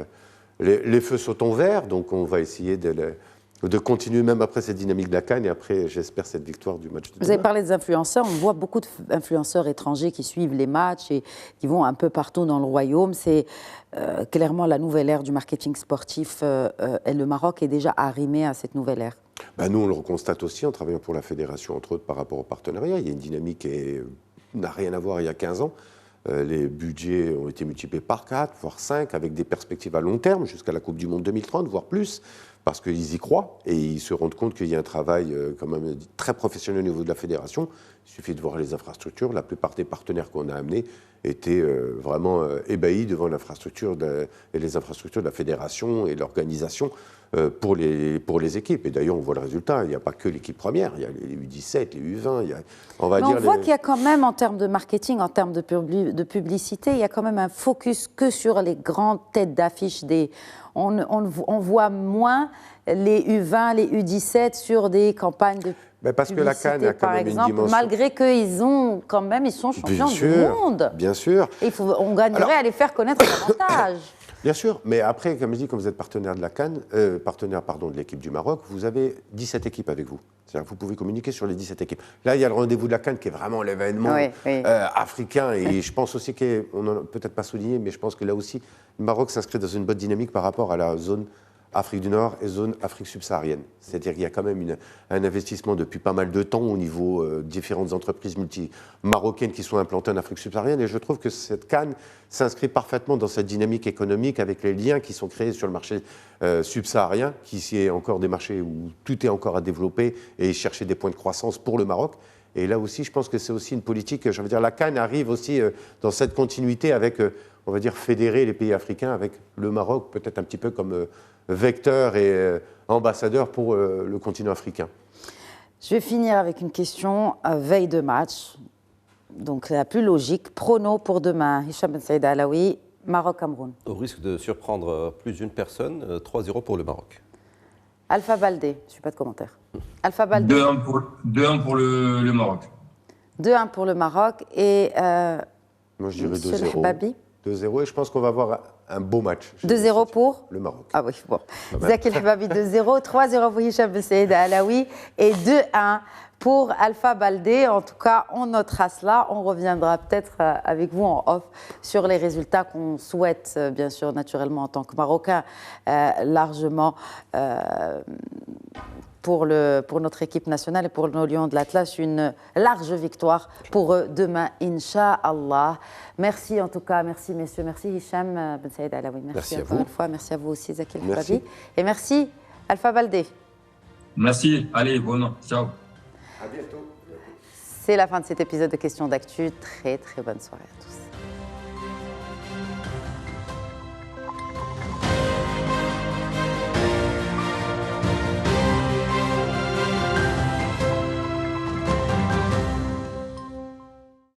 les feux sont en vert, donc on va essayer de continuer même après cette dynamique de la CAN, et après, j'espère, cette victoire du match de demain. Vous avez parlé des influenceurs, on voit beaucoup d'influenceurs étrangers qui suivent les matchs et qui vont un peu partout dans le royaume. C'est clairement la nouvelle ère du marketing sportif, et le Maroc est déjà arrimé à cette nouvelle ère. Nous, on le constate aussi en travaillant pour la fédération, entre autres, par rapport au partenariat. Il y a une dynamique qui n'a rien à voir il y a 15 ans. Les budgets ont été multipliés par 4, voire 5, avec des perspectives à long terme, jusqu'à la Coupe du Monde 2030, voire plus, parce qu'ils y croient et ils se rendent compte qu'il y a un travail quand même très professionnel au niveau de la fédération. Il suffit de voir les infrastructures. La plupart des partenaires qu'on a amenés étaient vraiment ébahis devant l'infrastructure et les infrastructures de la fédération et l'organisation pour les équipes. Et d'ailleurs, on voit le résultat. Il n'y a pas que l'équipe première. Il y a les U17, les U20. On voit qu'il y a quand même, en termes de marketing, en termes de publicité, il y a quand même un focus que sur les grandes têtes d'affiche. On voit moins les U20, les U17 sur des campagnes de parce que la CAN a quand même une dimension. Malgré qu'ils sont champions du monde. Bien sûr. Et on gagnerait à les faire connaître davantage. Bien sûr, mais après, comme je dis, quand vous êtes partenaire de la CAN, de l'équipe du Maroc, vous avez 17 équipes avec vous. C'est-à-dire que vous pouvez communiquer sur les 17 équipes. Là, il y a le rendez-vous de la CAN qui est vraiment l'événement africain. Et je pense aussi qu'on n'a peut-être pas souligné, mais je pense que là aussi, le Maroc s'inscrit dans une bonne dynamique par rapport à la zone Afrique du Nord et zone Afrique subsaharienne. C'est-à-dire qu'il y a quand même un investissement depuis pas mal de temps au niveau différentes entreprises marocaines qui sont implantées en Afrique subsaharienne. Et je trouve que cette CAN s'inscrit parfaitement dans cette dynamique économique avec les liens qui sont créés sur le marché subsaharien, qui ici est encore des marchés où tout est encore à développer et chercher des points de croissance pour le Maroc. Et là aussi, je pense que c'est aussi une politique, je veux dire, la CAN arrive aussi dans cette continuité avec, on va dire, fédérer les pays africains avec le Maroc, peut-être un petit peu comme vecteur et ambassadeur pour le continent africain. Je vais finir avec une question veille de match. Donc la plus logique, prono pour demain. Hicham Ben Saïd Alaoui, Maroc-Cameroun. Au risque de surprendre plus d'une personne, 3-0 pour le Maroc. Alpha Baldé, je ne suis pas de commentaire. Alpha Baldé. 2-1 pour le Maroc. 2-1 pour le Maroc et moi je dirais 2-0. 2-0 et je pense qu'on va avoir un beau match. 2-0 pour le Maroc. Ah oui, bon. Zaki El Hababi 2-0, 3-0 pour Hicham Ben Saïd Alaoui et 2-1 pour Alpha Baldé. En tout cas, on notera cela. On reviendra peut-être avec vous en off sur les résultats qu'on souhaite, bien sûr, naturellement, en tant que Marocain, largement pour notre équipe nationale et pour nos Lions de l'Atlas, une large victoire pour eux demain, Inch'Allah. Merci en tout cas, merci messieurs, merci Hicham Ben Saïd Alaoui, merci encore une fois, merci à vous aussi Zaki El Khattabi, et merci Alpha Baldé. Merci, allez, bon, ciao. À bientôt. C'est la fin de cet épisode de Questions d'actu. Très très bonne soirée à tous.